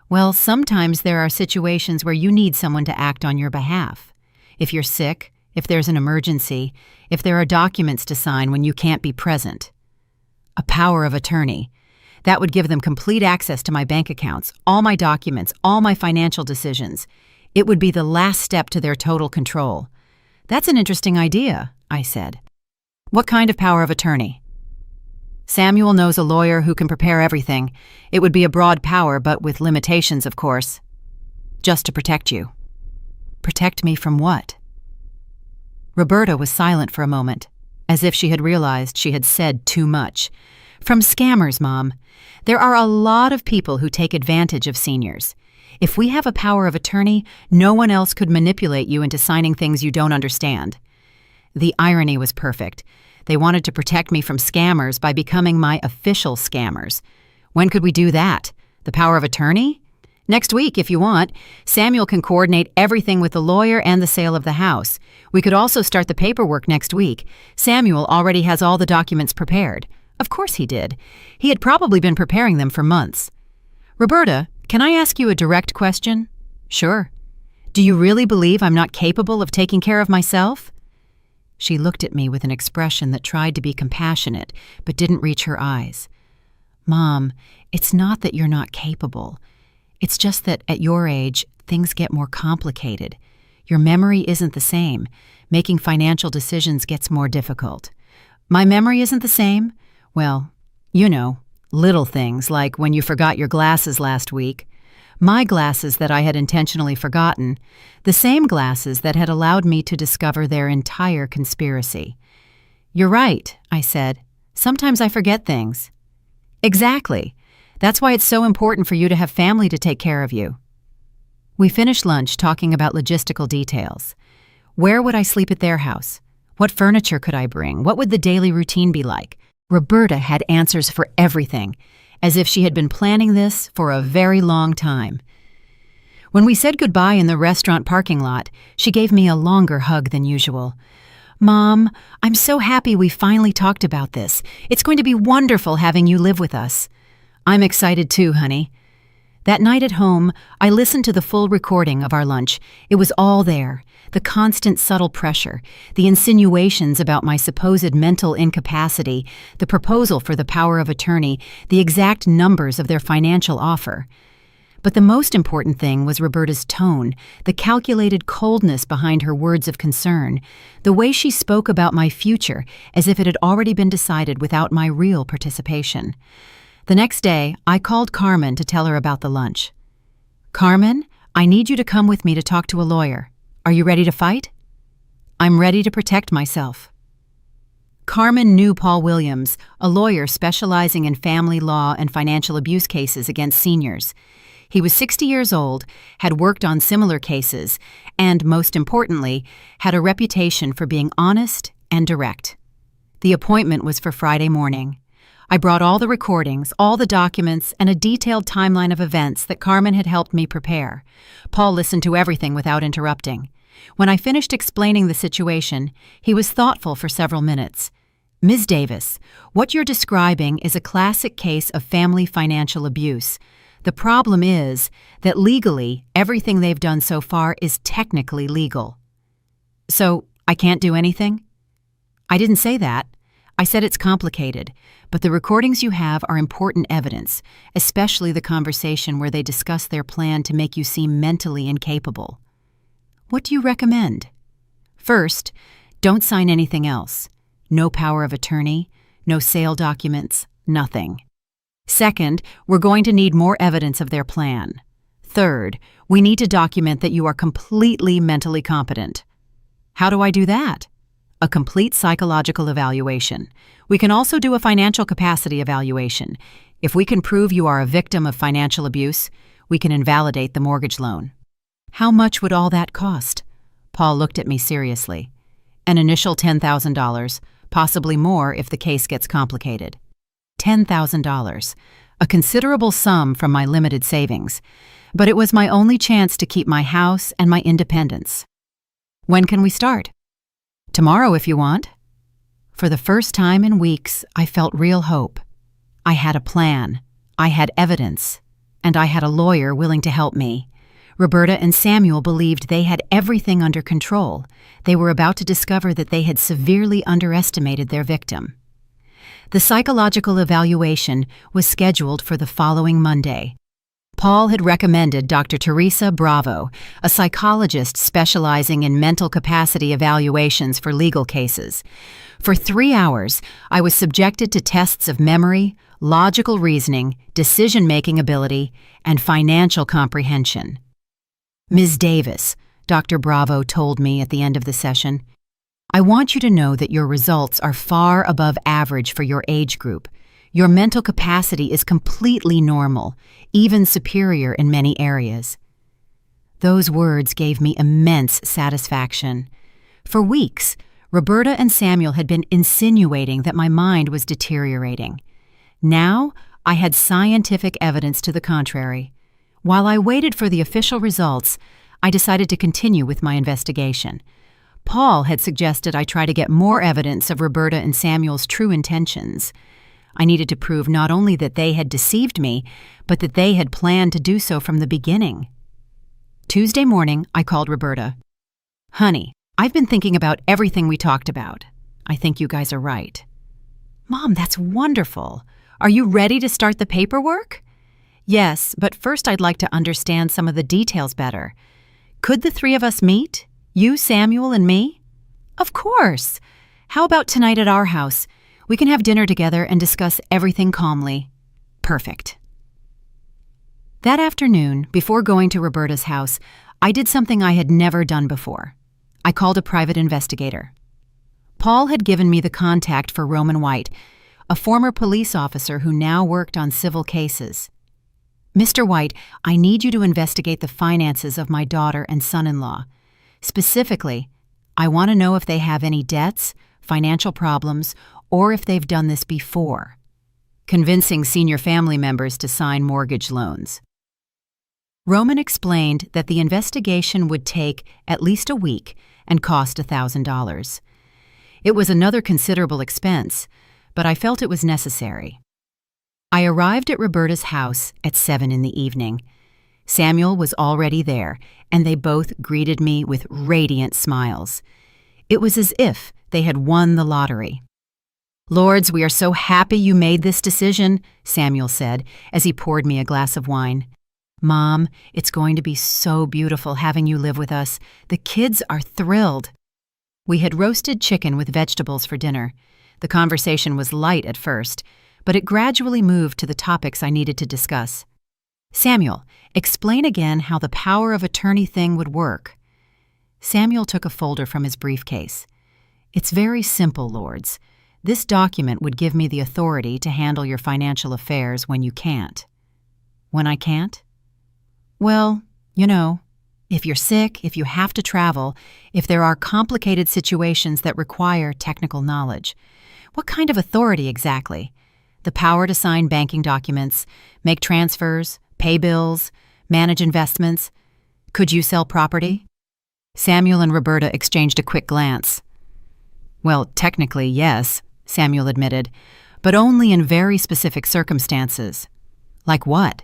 "Well, sometimes there are situations where you need someone to act on your behalf. If you're sick, if there's an emergency, if there are documents to sign when you can't be present." A power of attorney. That would give them complete access to my bank accounts, all my documents, all my financial decisions. It would be the last step to their total control. "That's an interesting idea," I said. "What kind of power of attorney?" "Samuel knows a lawyer who can prepare everything. It would be a broad power, but with limitations, of course. Just to protect you." "Protect me from what?" Roberta was silent for a moment, as if she had realized she had said too much. "From scammers, Mom. There are a lot of people who take advantage of seniors. If we have a power of attorney, no one else could manipulate you into signing things you don't understand." The irony was perfect. They wanted to protect me from scammers by becoming my official scammers. When could we do that? The power of attorney? "Next week, if you want. Samuel can coordinate everything with the lawyer and the sale of the house. We could also start the paperwork next week. Samuel already has all the documents prepared." Of course he did. He had probably been preparing them for months. "Roberta, can I ask you a direct question?" "Sure." "Do you really believe I'm not capable of taking care of myself?" She looked at me with an expression that tried to be compassionate, but didn't reach her eyes. "Mom, it's not that you're not capable. It's just that at your age, things get more complicated. Your memory isn't the same. Making financial decisions gets more difficult." "My memory isn't the same?" "Well, you know, little things like when you forgot your glasses last week. My glasses that I had intentionally forgotten, the same glasses that had allowed me to discover their entire conspiracy." "You're right," I said. "Sometimes I forget things." "Exactly. That's why it's so important for you to have family to take care of you." We finished lunch talking about logistical details. Where would I sleep at their house? What furniture could I bring? What would the daily routine be like? Roberta had answers for everything, as if she had been planning this for a very long time. When we said goodbye in the restaurant parking lot, she gave me a longer hug than usual. "Mom, I'm so happy we finally talked about this. It's going to be wonderful having you live with us." "I'm excited too, honey." That night at home, I listened to the full recording of our lunch. It was all there. The constant subtle pressure, the insinuations about my supposed mental incapacity, the proposal for the power of attorney, the exact numbers of their financial offer. But the most important thing was Roberta's tone, the calculated coldness behind her words of concern, the way she spoke about my future as if it had already been decided without my real participation. The next day, I called Carmen to tell her about the lunch. "Carmen, I need you to come with me to talk to a lawyer. Are you ready to fight?" "I'm ready to protect myself." Carmen knew Paul Williams, a lawyer specializing in family law and financial abuse cases against seniors. He was 60 years old, had worked on similar cases, and, most importantly, had a reputation for being honest and direct. The appointment was for Friday morning. I brought all the recordings, all the documents, and a detailed timeline of events that Carmen had helped me prepare. Paul listened to everything without interrupting. When I finished explaining the situation, he was thoughtful for several minutes. "Ms. Davis, what you're describing is a classic case of family financial abuse. The problem is that legally, everything they've done so far is technically legal." "So, I can't do anything?" "I didn't say that. I said it's complicated, but the recordings you have are important evidence, especially the conversation where they discuss their plan to make you seem mentally incapable." "What do you recommend?" "First, don't sign anything else. No power of attorney, no sale documents, nothing. Second, we're going to need more evidence of their plan. Third, we need to document that you are completely mentally competent." "How do I do that?" "A complete psychological evaluation. We can also do a financial capacity evaluation. If we can prove you are a victim of financial abuse, we can invalidate the mortgage loan." "How much would all that cost?" Paul looked at me seriously. "An initial $10,000, possibly more if the case gets complicated." $10,000, a considerable sum from my limited savings, but it was my only chance to keep my house and my independence. "When can we start?" "Tomorrow if you want." For the first time in weeks, I felt real hope. I had a plan, I had evidence, and I had a lawyer willing to help me. Roberta and Samuel believed they had everything under control. They were about to discover that they had severely underestimated their victim. The psychological evaluation was scheduled for the following Monday. Paul had recommended Dr. Teresa Bravo, a psychologist specializing in mental capacity evaluations for legal cases. For 3 hours, I was subjected to tests of memory, logical reasoning, decision-making ability, and financial comprehension. "Ms. Davis," Dr. Bravo told me at the end of the session, "I want you to know that your results are far above average for your age group. Your mental capacity is completely normal, even superior in many areas." Those words gave me immense satisfaction. For weeks, Roberta and Samuel had been insinuating that my mind was deteriorating. Now, I had scientific evidence to the contrary. While I waited for the official results, I decided to continue with my investigation. Paul had suggested I try to get more evidence of Roberta and Samuel's true intentions. I needed to prove not only that they had deceived me, but that they had planned to do so from the beginning. Tuesday morning, I called Roberta. "Honey, I've been thinking about everything we talked about. I think you guys are right." "Mom, that's wonderful. Are you ready to start the paperwork?" "Yes, but first I'd like to understand some of the details better. Could the three of us meet? You, Samuel, and me?" "Of course. How about tonight at our house? We can have dinner together and discuss everything calmly." "Perfect." That afternoon, before going to Roberta's house, I did something I had never done before. I called a private investigator. Paul had given me the contact for Roman White, a former police officer who now worked on civil cases. "Mr. White, I need you to investigate the finances of my daughter and son-in-law. Specifically, I want to know if they have any debts, financial problems, or if they've done this before, convincing senior family members to sign mortgage loans." Roman explained that the investigation would take at least a week and cost $1,000. It was another considerable expense, but I felt it was necessary. I arrived at Roberta's house at 7 in the evening. Samuel was already there, and they both greeted me with radiant smiles. It was as if they had won the lottery. "Lords, we are so happy you made this decision," Samuel said as he poured me a glass of wine. Mom, it's going to be so beautiful having you live with us. The kids are thrilled. We had roasted chicken with vegetables for dinner. The conversation was light at first, but it gradually moved to the topics I needed to discuss. Samuel, explain again how the power of attorney thing would work. Samuel took a folder from his briefcase. It's very simple, Lords. This document would give me the authority to handle your financial affairs when you can't. When I can't? Well, if you're sick, if you have to travel, if there are complicated situations that require technical knowledge. What kind of authority exactly? The power to sign banking documents, make transfers, pay bills, manage investments. Could you sell property? Samuel and Roberta exchanged a quick glance. Well, technically, yes, Samuel admitted, but only in very specific circumstances. Like what?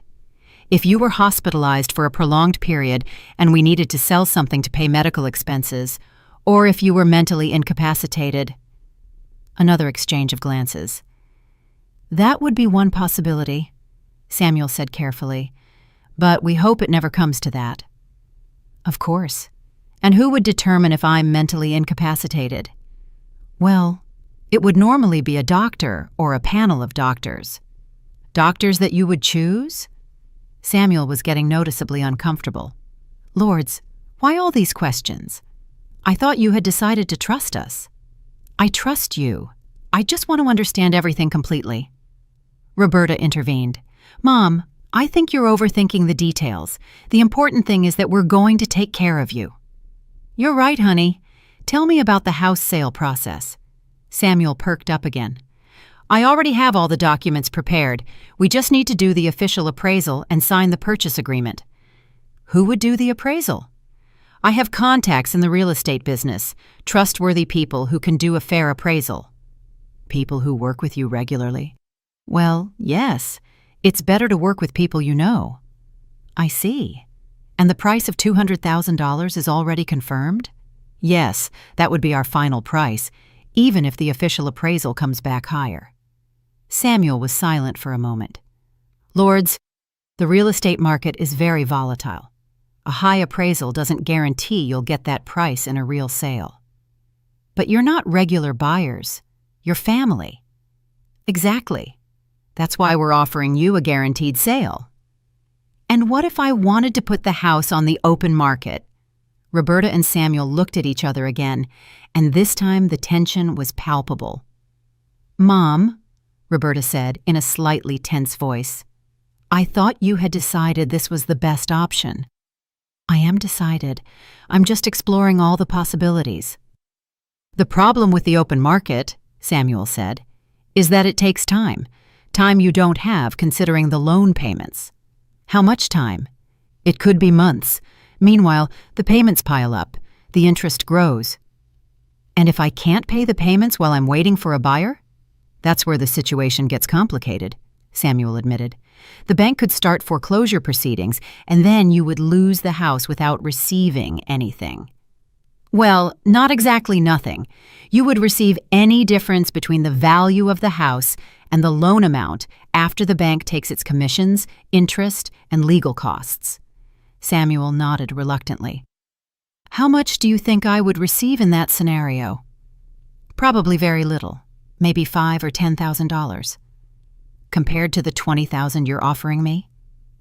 If you were hospitalized for a prolonged period and we needed to sell something to pay medical expenses, or if you were mentally incapacitated. Another exchange of glances. That would be one possibility, Samuel said carefully, but we hope it never comes to that. Of course. And who would determine if I'm mentally incapacitated? Well, it would normally be a doctor or a panel of doctors. Doctors that you would choose? Samuel was getting noticeably uncomfortable. Lords, why all these questions? I thought you had decided to trust us. I trust you. I just want to understand everything completely. Roberta intervened. Mom, I think you're overthinking the details. The important thing is that we're going to take care of you. You're right, honey. Tell me about the house sale process. Samuel perked up again. I already have all the documents prepared. We just need to do the official appraisal and sign the purchase agreement. Who would do the appraisal? I have contacts in the real estate business, trustworthy people who can do a fair appraisal. People who work with you regularly? Well, yes. It's better to work with people you know. I see. And the price of $200,000 is already confirmed? Yes, that would be our final price, even if the official appraisal comes back higher. Samuel was silent for a moment. Lords, the real estate market is very volatile. A high appraisal doesn't guarantee you'll get that price in a real sale. But you're not regular buyers. You're family. Exactly. That's why we're offering you a guaranteed sale. And what if I wanted to put the house on the open market? Roberta and Samuel looked at each other again, and this time the tension was palpable. Mom, Roberta said in a slightly tense voice, I thought you had decided this was the best option. I am decided. I'm just exploring all the possibilities. The problem with the open market, Samuel said, is that it takes time. Time you don't have considering the loan payments. How much time? It could be months. Meanwhile, the payments pile up. The interest grows. And if I can't pay the payments while I'm waiting for a buyer? That's where the situation gets complicated, Samuel admitted. The bank could start foreclosure proceedings, and then you would lose the house without receiving anything. Well, not exactly nothing. You would receive any difference between the value of the house and the loan amount after the bank takes its commissions, interest, and legal costs. Samuel nodded reluctantly. How much do you think I would receive in that scenario? Probably very little, maybe $5,000 or $10,000. Compared to the $20,000 you're offering me?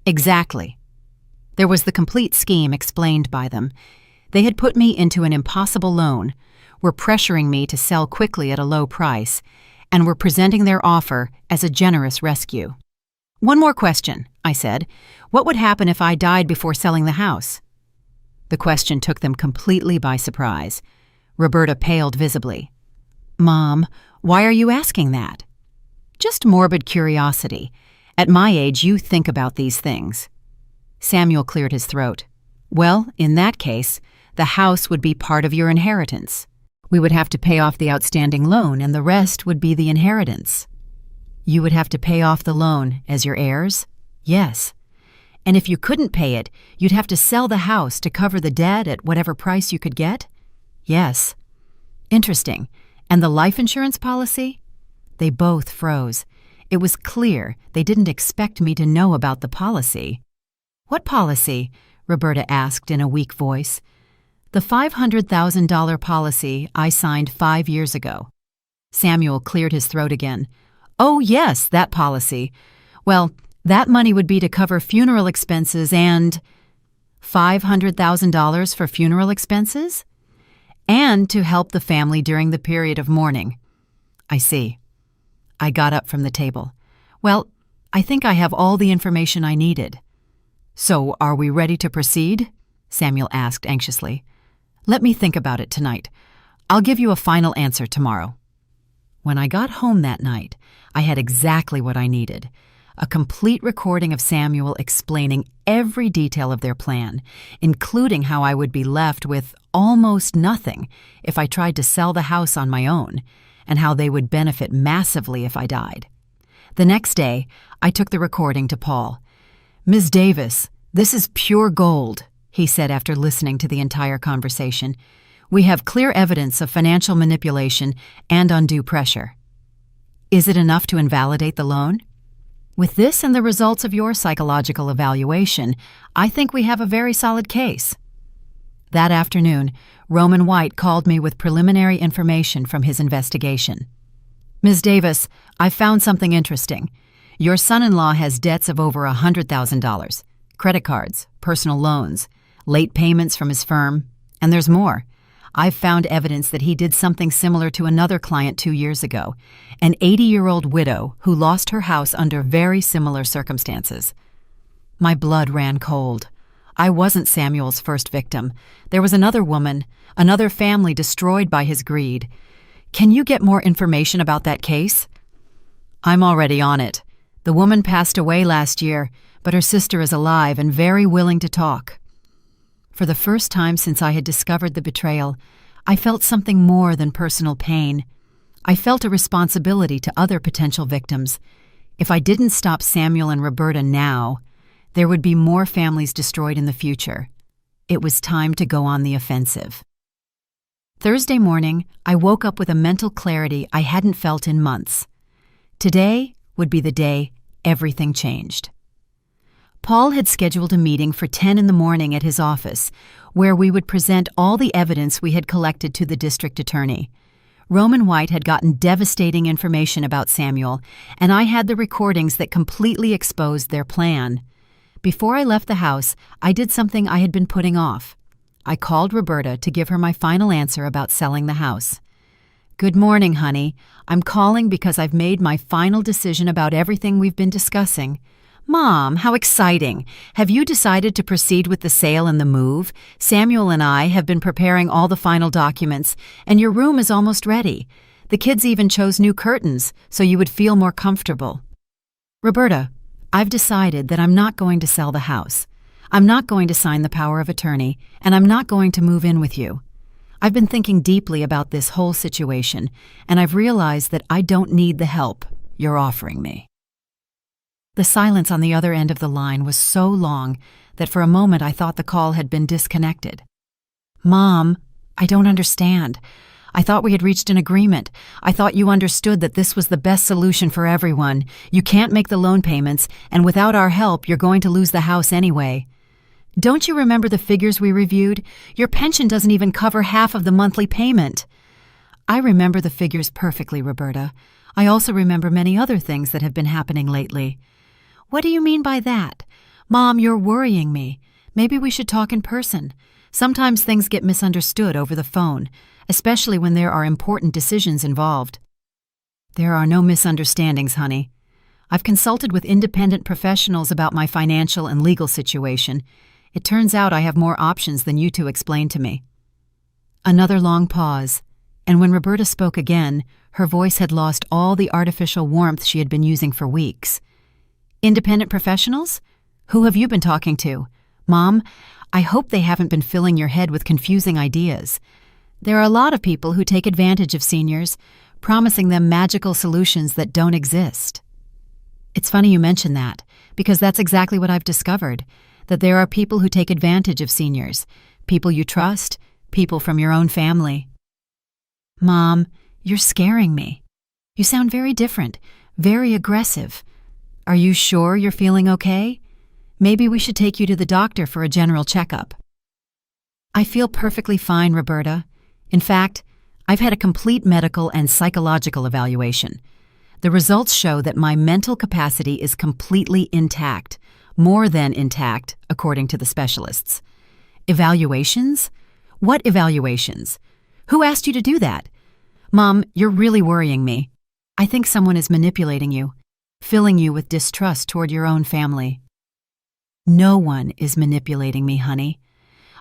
Exactly. There was the complete scheme explained by them. They had put me into an impossible loan, were pressuring me to sell quickly at a low price, and were presenting their offer as a generous rescue. One more question, I said. What would happen if I died before selling the house? The question took them completely by surprise. Roberta paled visibly. Mom, why are you asking that? Just morbid curiosity. At my age, you think about these things. Samuel cleared his throat. Well, in that case, the house would be part of your inheritance. We would have to pay off the outstanding loan, and the rest would be the inheritance. You would have to pay off the loan as your heirs? Yes. And if you couldn't pay it, you'd have to sell the house to cover the debt at whatever price you could get? Yes. Interesting. And the life insurance policy? They both froze. It was clear they didn't expect me to know about the policy. "What policy?" Roberta asked in a weak voice. "The $500,000 policy I signed 5 years ago." Samuel cleared his throat again. "Oh, yes, that policy. Well, that money would be to cover funeral expenses and—" $500,000 for funeral expenses? And to help the family during the period of mourning. I see. I got up from the table. Well, I think I have all the information I needed. So, are we ready to proceed? Samuel asked anxiously. Let me think about it tonight. I'll give you a final answer tomorrow. When I got home that night, I had exactly what I needed. A complete recording of Samuel explaining every detail of their plan, including how I would be left with almost nothing if I tried to sell the house on my own, and how they would benefit massively if I died. The next day, I took the recording to Paul. "Ms. Davis, this is pure gold," he said after listening to the entire conversation. "We have clear evidence of financial manipulation and undue pressure. Is it enough to invalidate the loan? With this and the results of your psychological evaluation, I think we have a very solid case." That afternoon, Roman White called me with preliminary information from his investigation. "Ms. Davis, I've found something interesting. Your son-in-law has debts of over $100,000, credit cards, personal loans, late payments from his firm, and there's more. I've found evidence that he did something similar to another client 2 years ago, an 80-year-old widow who lost her house under very similar circumstances." My blood ran cold. I wasn't Samuel's first victim. There was another woman, another family destroyed by his greed. "Can you get more information about that case?" "I'm already on it. The woman passed away last year, but her sister is alive and very willing to talk." For the first time since I had discovered the betrayal, I felt something more than personal pain. I felt a responsibility to other potential victims. If I didn't stop Samuel and Roberta now, there would be more families destroyed in the future. It was time to go on the offensive. Thursday morning, I woke up with a mental clarity I hadn't felt in months. Today would be the day everything changed. Paul had scheduled a meeting for 10 in the morning at his office, where we would present all the evidence we had collected to the district attorney. Roman White had gotten devastating information about Samuel, and I had the recordings that completely exposed their plan. Before I left the house, I did something I had been putting off. I called Roberta to give her my final answer about selling the house. "Good morning, honey. I'm calling because I've made my final decision about everything we've been discussing." "Mom, how exciting! Have you decided to proceed with the sale and the move? Samuel and I have been preparing all the final documents, and your room is almost ready. The kids even chose new curtains, so you would feel more comfortable." "Roberta, I've decided that I'm not going to sell the house. I'm not going to sign the power of attorney, and I'm not going to move in with you. I've been thinking deeply about this whole situation, and I've realized that I don't need the help you're offering me." The silence on the other end of the line was so long that for a moment I thought the call had been disconnected. "Mom, I don't understand. I thought we had reached an agreement. I thought you understood that this was the best solution for everyone. You can't make the loan payments, and without our help, you're going to lose the house anyway. Don't you remember the figures we reviewed? Your pension doesn't even cover half of the monthly payment." "I remember the figures perfectly, Roberta. I also remember many other things that have been happening lately." "What do you mean by that? Mom, you're worrying me. Maybe we should talk in person. Sometimes things get misunderstood over the phone, especially when there are important decisions involved." "There are no misunderstandings, honey. I've consulted with independent professionals about my financial and legal situation. It turns out I have more options than you two explained to me." Another long pause, and when Roberta spoke again, her voice had lost all the artificial warmth she had been using for weeks. "Independent professionals? Who have you been talking to? Mom, I hope they haven't been filling your head with confusing ideas. There are a lot of people who take advantage of seniors, promising them magical solutions that don't exist." It's funny you mention that, because that's exactly what I've discovered, that there are people who take advantage of seniors, people you trust, people from your own family. "Mom, you're scaring me. You sound very different, very aggressive. Are you sure you're feeling okay? Maybe we should take you to the doctor for a general checkup. I feel perfectly fine, Roberta. In fact, I've had a complete medical and psychological evaluation. The results show that my mental capacity is completely intact, more than intact, according to the specialists. Evaluations? What evaluations? Who asked you to do that? Mom, you're really worrying me. I think someone is manipulating you, filling you with distrust toward your own family. No one is manipulating me, honey.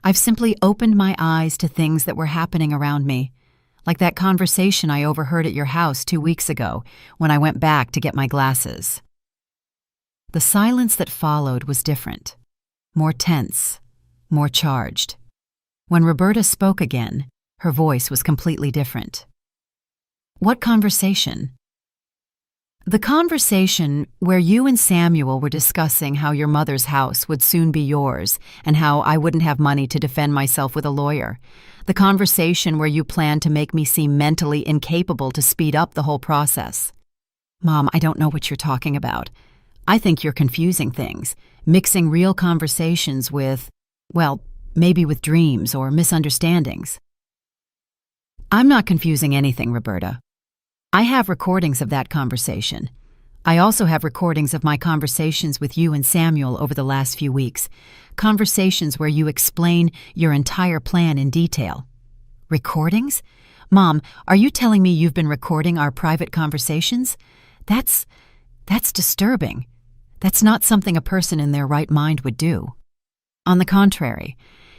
I've simply opened my eyes to things that were happening around me, like that conversation I overheard at your house 2 weeks ago when I went back to get my glasses. The silence that followed was different, more tense, more charged. When Roberta spoke again, her voice was completely different. What conversation? The conversation where you and Samuel were discussing how your mother's house would soon be yours and how I wouldn't have money to defend myself with a lawyer. The conversation where you planned to make me seem mentally incapable to speed up the whole process. Mom, I don't know what you're talking about. I think you're confusing things, mixing real conversations with, well, maybe with dreams or misunderstandings. I'm not confusing anything, Roberta. I have recordings of that conversation. I also have recordings of my conversations with you and Samuel over the last few weeks, conversations where you explain your entire plan in detail. Recordings? Mom, are you telling me you've been recording our private conversations? That's disturbing. That's not something a person in their right mind would do. On the contrary,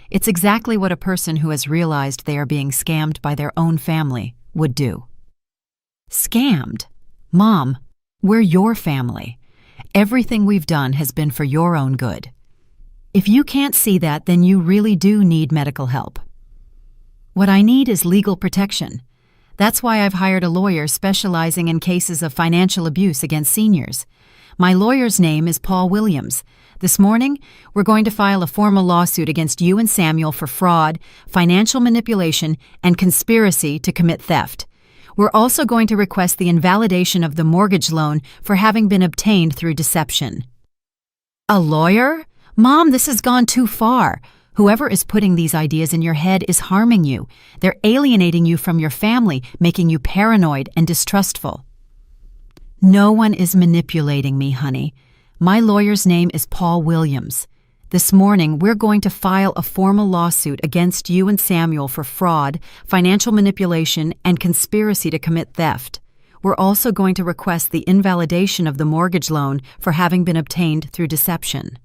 it's exactly what a person who has realized they are being scammed by their own family would do. Scammed? Mom, we're your family. Everything we've done has been for your own good. If you can't see that, then you really do need medical help. What I need is legal protection. That's why I've hired a lawyer specializing in cases of financial abuse against seniors. My lawyer's name is Paul Williams. This morning, we're going to file a formal lawsuit against you and Samuel for fraud, financial manipulation, and conspiracy to commit theft. We're also going to request the invalidation of the mortgage loan for having been obtained through deception. A lawyer? Mom, this has gone too far. Whoever is putting these ideas in your head is harming you. They're alienating you from your family, making you paranoid and distrustful. No one is manipulating me, honey. My lawyer's name is Paul Williams. This morning, we're going to file a formal lawsuit against you and Samuel for fraud, financial manipulation, and conspiracy to commit theft. We're also going to request the invalidation of the mortgage loan for having been obtained through deception.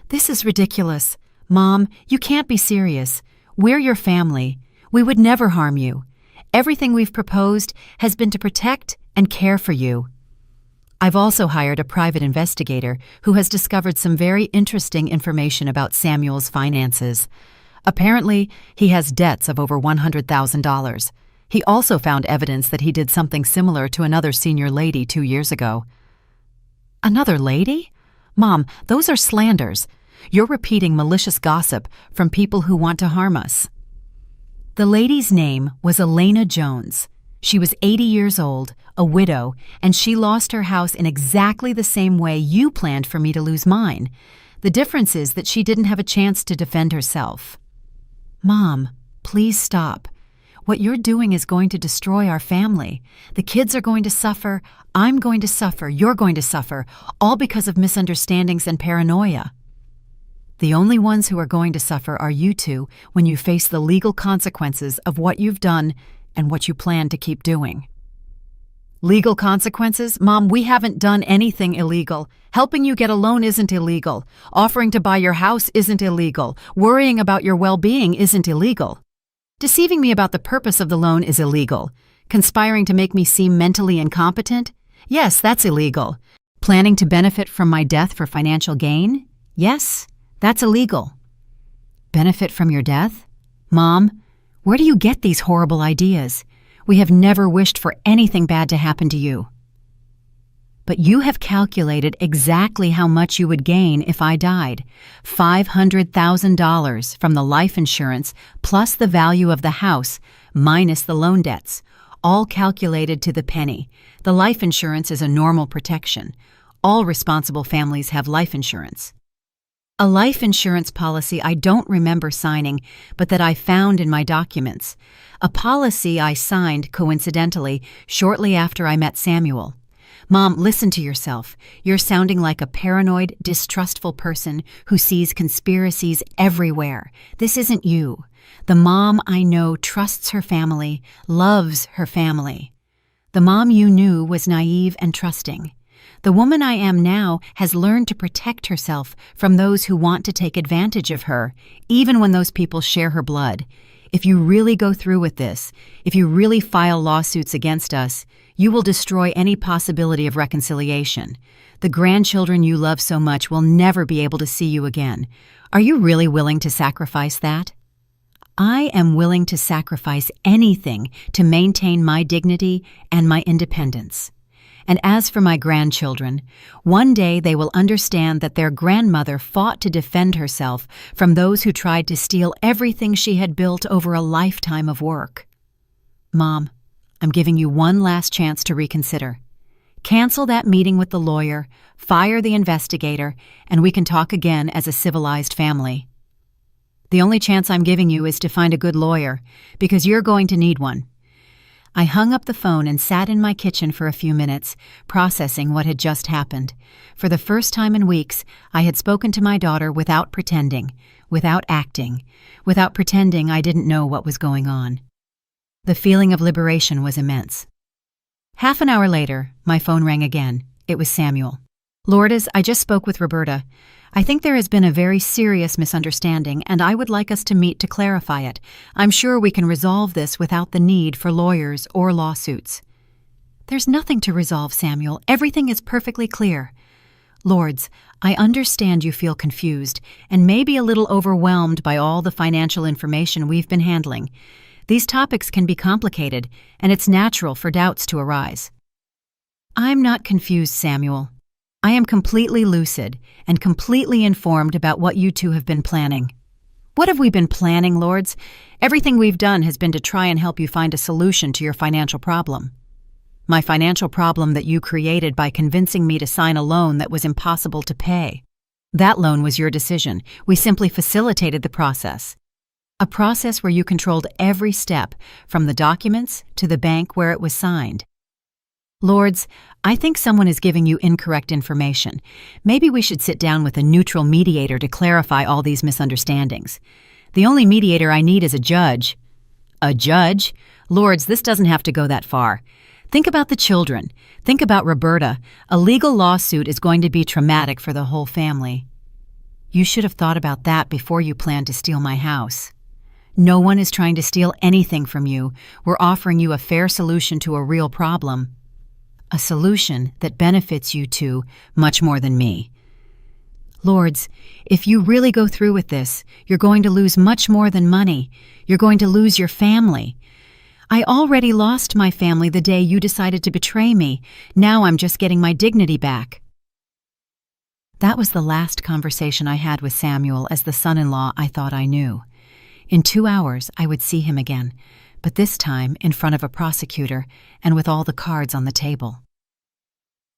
This is ridiculous. Mom, you can't be serious. We're your family. We would never harm you. Everything we've proposed has been to protect and care for you. I've also hired a private investigator who has discovered some very interesting information about Samuel's finances. Apparently, he has debts of over $100,000. He also found evidence that he did something similar to another senior lady 2 years ago. Another lady? Mom, those are slanders. You're repeating malicious gossip from people who want to harm us. The lady's name was Elena Jones. She was 80 years old, a widow, and she lost her house in exactly the same way you planned for me to lose mine. The difference is that she didn't have a chance to defend herself. Mom, please stop. What you're doing is going to destroy our family. The kids are going to suffer, I'm going to suffer, you're going to suffer, all because of misunderstandings and paranoia. The only ones who are going to suffer are you two when you face the legal consequences of what you've done and what you plan to keep doing. Legal consequences? Mom, we haven't done anything illegal. Helping you get a loan isn't illegal. Offering to buy your house isn't illegal. Worrying about your well-being isn't illegal. Deceiving me about the purpose of the loan is illegal. Conspiring to make me seem mentally incompetent? Yes, that's illegal. Planning to benefit from my death for financial gain? Yes, that's illegal. Benefit from your death? Mom, where do you get these horrible ideas? We have never wished for anything bad to happen to you. But you have calculated exactly how much you would gain if I died. $500,000 from the life insurance plus the value of the house minus the loan debts, all calculated to the penny. The life insurance is a normal protection. All responsible families have life insurance. A life insurance policy I don't remember signing, but that I found in my documents. A policy I signed, coincidentally, shortly after I met Samuel. Mom, listen to yourself. You're sounding like a paranoid, distrustful person who sees conspiracies everywhere. This isn't you. The mom I know trusts her family, loves her family. The mom you knew was naive and trusting. The woman I am now has learned to protect herself from those who want to take advantage of her, even when those people share her blood. If you really go through with this, if you really file lawsuits against us, you will destroy any possibility of reconciliation. The grandchildren you love so much will never be able to see you again. Are you really willing to sacrifice that? I am willing to sacrifice anything to maintain my dignity and my independence. And as for my grandchildren, one day they will understand that their grandmother fought to defend herself from those who tried to steal everything she had built over a lifetime of work. Mom, I'm giving you one last chance to reconsider. Cancel that meeting with the lawyer, fire the investigator, and we can talk again as a civilized family. The only chance I'm giving you is to find a good lawyer, because you're going to need one. I hung up the phone and sat in my kitchen for a few minutes, processing what had just happened. For the first time in weeks, I had spoken to my daughter without pretending, without acting, without pretending I didn't know what was going on. The feeling of liberation was immense. Half an hour later, my phone rang again. It was Samuel. Lourdes, I just spoke with Roberta. I think there has been a very serious misunderstanding, and I would like us to meet to clarify it. I'm sure we can resolve this without the need for lawyers or lawsuits. There's nothing to resolve, Samuel. Everything is perfectly clear. Lourdes, I understand you feel confused and maybe a little overwhelmed by all the financial information we've been handling. These topics can be complicated, and it's natural for doubts to arise. I'm not confused, Samuel. I am completely lucid and completely informed about what you two have been planning. What have we been planning, Lourdes? Everything we've done has been to try and help you find a solution to your financial problem. My financial problem that you created by convincing me to sign a loan that was impossible to pay. That loan was your decision. We simply facilitated the process. A process where you controlled every step, from the documents to the bank where it was signed. Lourdes, I think someone is giving you incorrect information. Maybe we should sit down with a neutral mediator to clarify all these misunderstandings. The only mediator I need is a judge. A judge? Lourdes, this doesn't have to go that far. Think about the children. Think about Roberta. A legal lawsuit is going to be traumatic for the whole family. You should have thought about that before you planned to steal my house. No one is trying to steal anything from you. We're offering you a fair solution to a real problem. A solution that benefits you two much more than me. Lourdes, if you really go through with this, you're going to lose much more than money. You're going to lose your family. I already lost my family the day you decided to betray me. Now I'm just getting my dignity back. That was the last conversation I had with Samuel as the son-in-law I thought I knew. In 2 hours, I would see him again, but this time in front of a prosecutor and with all the cards on the table.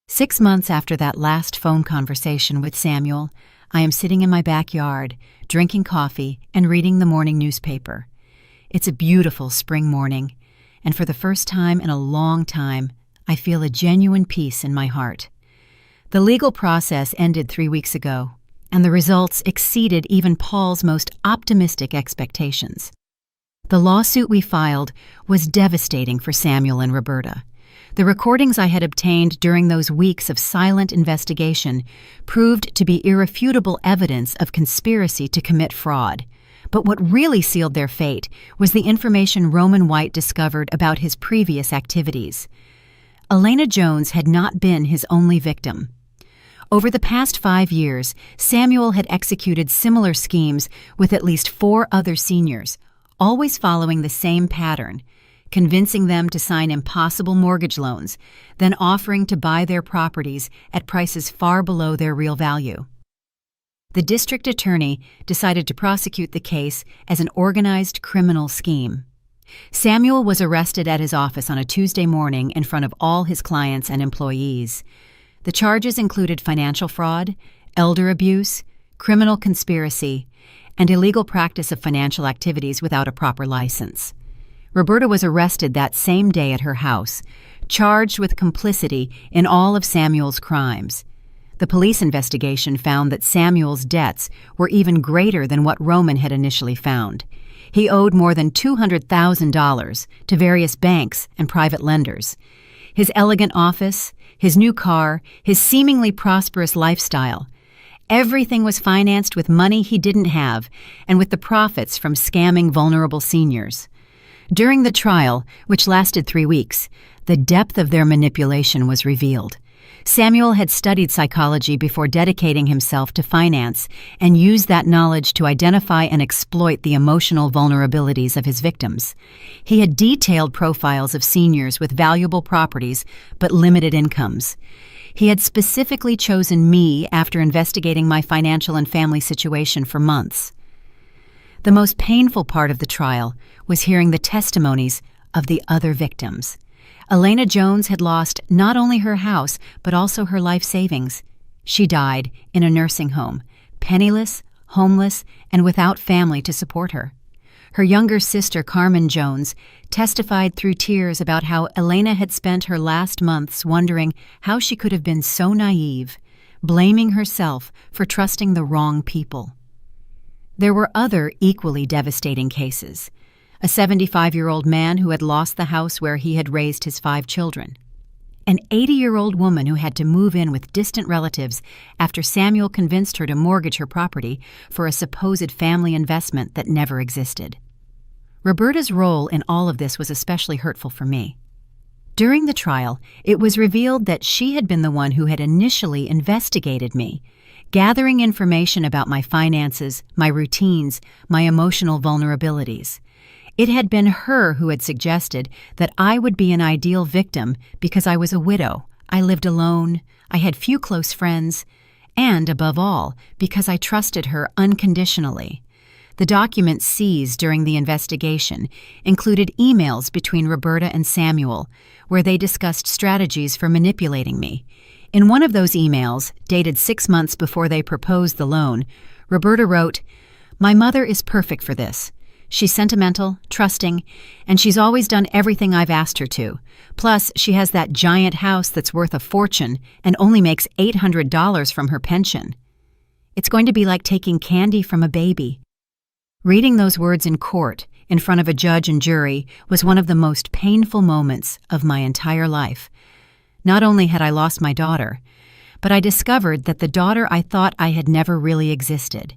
6 months after that last phone conversation with Samuel, I am sitting in my backyard, drinking coffee and reading the morning newspaper. It's a beautiful spring morning, and for the first time in a long time, I feel a genuine peace in my heart. The legal process ended 3 weeks ago, and the results exceeded even Paul's most optimistic expectations. The lawsuit we filed was devastating for Samuel and Roberta. The recordings I had obtained during those weeks of silent investigation proved to be irrefutable evidence of conspiracy to commit fraud. But what really sealed their fate was the information Roman White discovered about his previous activities. Elena Jones had not been his only victim. Over the past 5 years, Samuel had executed similar schemes with at least 4 other seniors, always following the same pattern, convincing them to sign impossible mortgage loans, then offering to buy their properties at prices far below their real value. The district attorney decided to prosecute the case as an organized criminal scheme. Samuel was arrested at his office on a Tuesday morning in front of all his clients and employees. The charges included financial fraud, elder abuse, criminal conspiracy, and illegal practice of financial activities without a proper license. Roberta was arrested that same day at her house, charged with complicity in all of Samuel's crimes. The police investigation found that Samuel's debts were even greater than what Roman had initially found. He owed more than $200,000 to various banks and private lenders. His elegant office, his new car, his seemingly prosperous lifestyle — everything was financed with money he didn't have and with the profits from scamming vulnerable seniors. During the trial, which lasted 3 weeks, the depth of their manipulation was revealed. Samuel had studied psychology before dedicating himself to finance and used that knowledge to identify and exploit the emotional vulnerabilities of his victims. He had detailed profiles of seniors with valuable properties but limited incomes. He had specifically chosen me after investigating my financial and family situation for months. The most painful part of the trial was hearing the testimonies of the other victims. Elena Jones had lost not only her house, but also her life savings. She died in a nursing home, penniless, homeless, and without family to support her. Her younger sister, Carmen Jones, testified through tears about how Elena had spent her last months wondering how she could have been so naive, blaming herself for trusting the wrong people. There were other equally devastating cases. A 75-year-old man who had lost the house where he had raised his 5 children. An 80-year-old woman who had to move in with distant relatives after Samuel convinced her to mortgage her property for a supposed family investment that never existed. Roberta's role in all of this was especially hurtful for me. During the trial, it was revealed that she had been the one who had initially investigated me, gathering information about my finances, my routines, my emotional vulnerabilities. It had been her who had suggested that I would be an ideal victim because I was a widow, I lived alone, I had few close friends, and, above all, because I trusted her unconditionally. The documents seized during the investigation included emails between Roberta and Samuel, where they discussed strategies for manipulating me. In one of those emails, dated 6 months before they proposed the loan, Roberta wrote, "My mother is perfect for this. She's sentimental, trusting, and she's always done everything I've asked her to. Plus, she has that giant house that's worth a fortune and only makes $800 from her pension. It's going to be like taking candy from a baby." Reading those words in court, in front of a judge and jury, was one of the most painful moments of my entire life. Not only had I lost my daughter, but I discovered that the daughter I thought I had never really existed.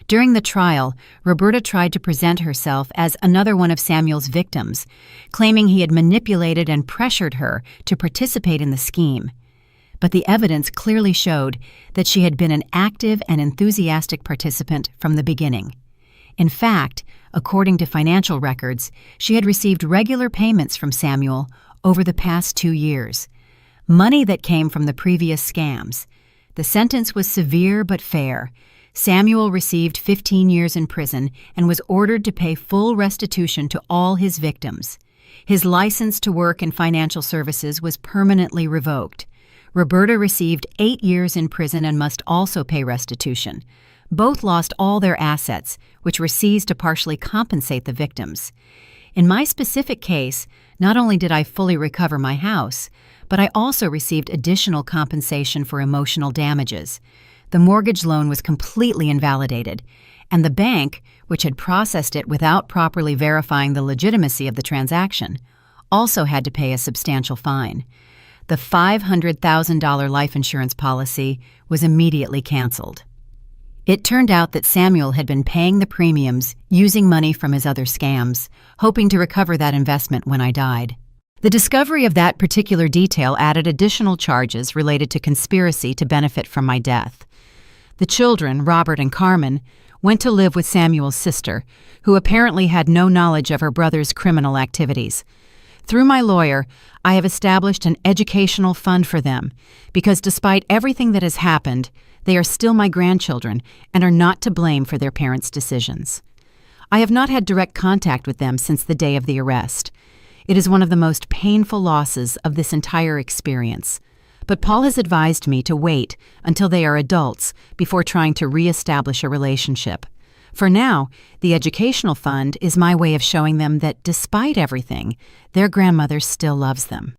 During the trial, Roberta tried to present herself as another one of Samuel's victims, claiming he had manipulated and pressured her to participate in the scheme. But the evidence clearly showed that she had been an active and enthusiastic participant from the beginning. In fact, according to financial records, she had received regular payments from Samuel over the past 2 years, money that came from the previous scams. The sentence was severe but fair. Samuel received 15 years in prison and was ordered to pay full restitution to all his victims. His license to work in financial services was permanently revoked. Roberta received 8 years in prison and must also pay restitution. Both lost all their assets, which were seized to partially compensate the victims. In my specific case, not only did I fully recover my house, but I also received additional compensation for emotional damages. The mortgage loan was completely invalidated, and the bank, which had processed it without properly verifying the legitimacy of the transaction, also had to pay a substantial fine. The $500,000 life insurance policy was immediately canceled. It turned out that Samuel had been paying the premiums using money from his other scams, hoping to recover that investment when I died. The discovery of that particular detail added additional charges related to conspiracy to benefit from my death. The children, Robert and Carmen, went to live with Samuel's sister, who apparently had no knowledge of her brother's criminal activities. Through my lawyer, I have established an educational fund for them, because despite everything that has happened, they are still my grandchildren and are not to blame for their parents' decisions. I have not had direct contact with them since the day of the arrest. It is one of the most painful losses of this entire experience. But Paul has advised me to wait until they are adults before trying to re-establish a relationship. For now, the educational fund is my way of showing them that despite everything, their grandmother still loves them.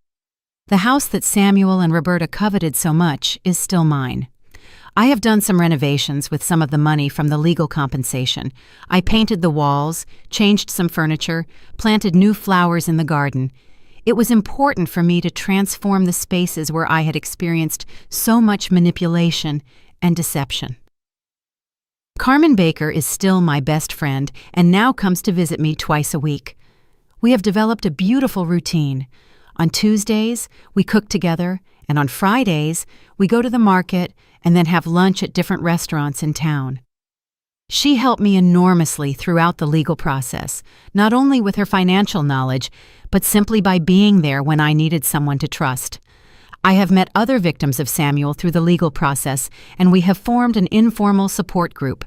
The house that Samuel and Roberta coveted so much is still mine. I have done some renovations with some of the money from the legal compensation. I painted the walls, changed some furniture, planted new flowers in the garden. It was important for me to transform the spaces where I had experienced so much manipulation and deception. Carmen Baker is still my best friend and now comes to visit me twice a week. We have developed a beautiful routine. On Tuesdays, we cook together, and on Fridays, we go to the market and then have lunch at different restaurants in town. She helped me enormously throughout the legal process, not only with her financial knowledge, but simply by being there when I needed someone to trust. I have met other victims of Samuel through the legal process, and we have formed an informal support group.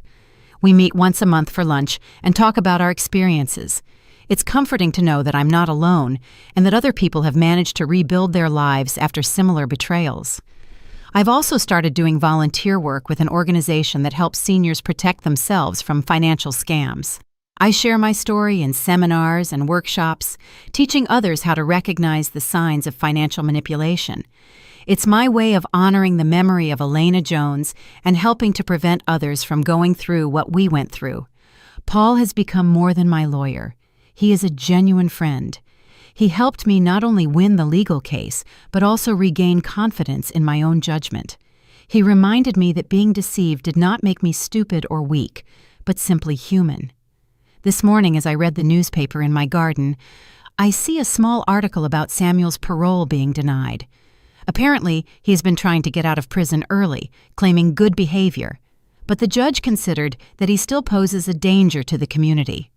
We meet once a month for lunch and talk about our experiences. It's comforting to know that I'm not alone and that other people have managed to rebuild their lives after similar betrayals. I've also started doing volunteer work with an organization that helps seniors protect themselves from financial scams. I share my story in seminars and workshops, teaching others how to recognize the signs of financial manipulation. It's my way of honoring the memory of Elena Jones and helping to prevent others from going through what we went through. Paul has become more than my lawyer. He is a genuine friend. He helped me not only win the legal case, but also regain confidence in my own judgment. He reminded me that being deceived did not make me stupid or weak, but simply human. This morning, as I read the newspaper in my garden, I see a small article about Samuel's parole being denied. Apparently, he has been trying to get out of prison early, claiming good behavior, but the judge considered that he still poses a danger to the community.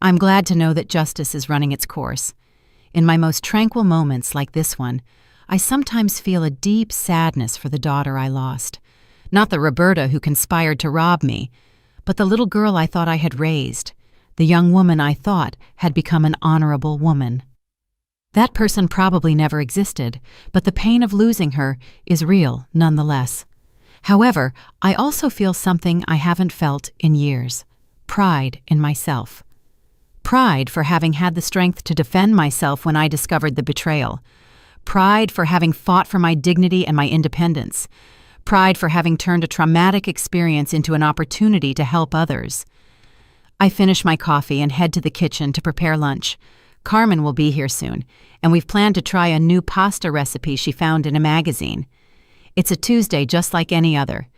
I'm glad to know that justice is running its course. In my most tranquil moments like this one, I sometimes feel a deep sadness for the daughter I lost. Not the Roberta who conspired to rob me, but the little girl I thought I had raised, the young woman I thought had become an honorable woman. That person probably never existed, but the pain of losing her is real nonetheless. However, I also feel something I haven't felt in years: pride in myself. Pride for having had the strength to defend myself when I discovered the betrayal. Pride for having fought for my dignity and my independence. Pride for having turned a traumatic experience into an opportunity to help others. I finish my coffee and head to the kitchen to prepare lunch. Carmen will be here soon, and we've planned to try a new pasta recipe she found in a magazine. It's a Tuesday just like any other.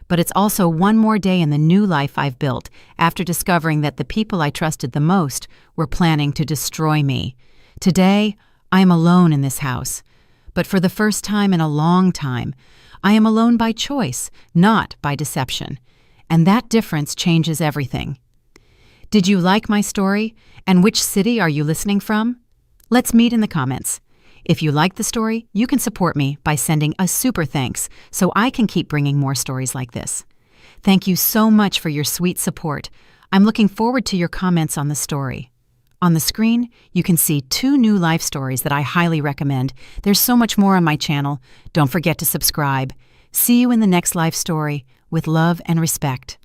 But it's also one more day in the new life I've built after discovering that the people I trusted the most were planning to destroy me. Today, I am alone in this house. But for the first time in a long time, I am alone by choice, not by deception. And that difference changes everything. Did you like my story? And which city are you listening from? Let's meet in the comments. If you like the story, you can support me by sending a super thanks so I can keep bringing more stories like this. Thank you so much for your sweet support. I'm looking forward to your comments on the story. On the screen, you can see 2 new life stories that I highly recommend. There's so much more on my channel. Don't forget to subscribe. See you in the next life story. With love and respect.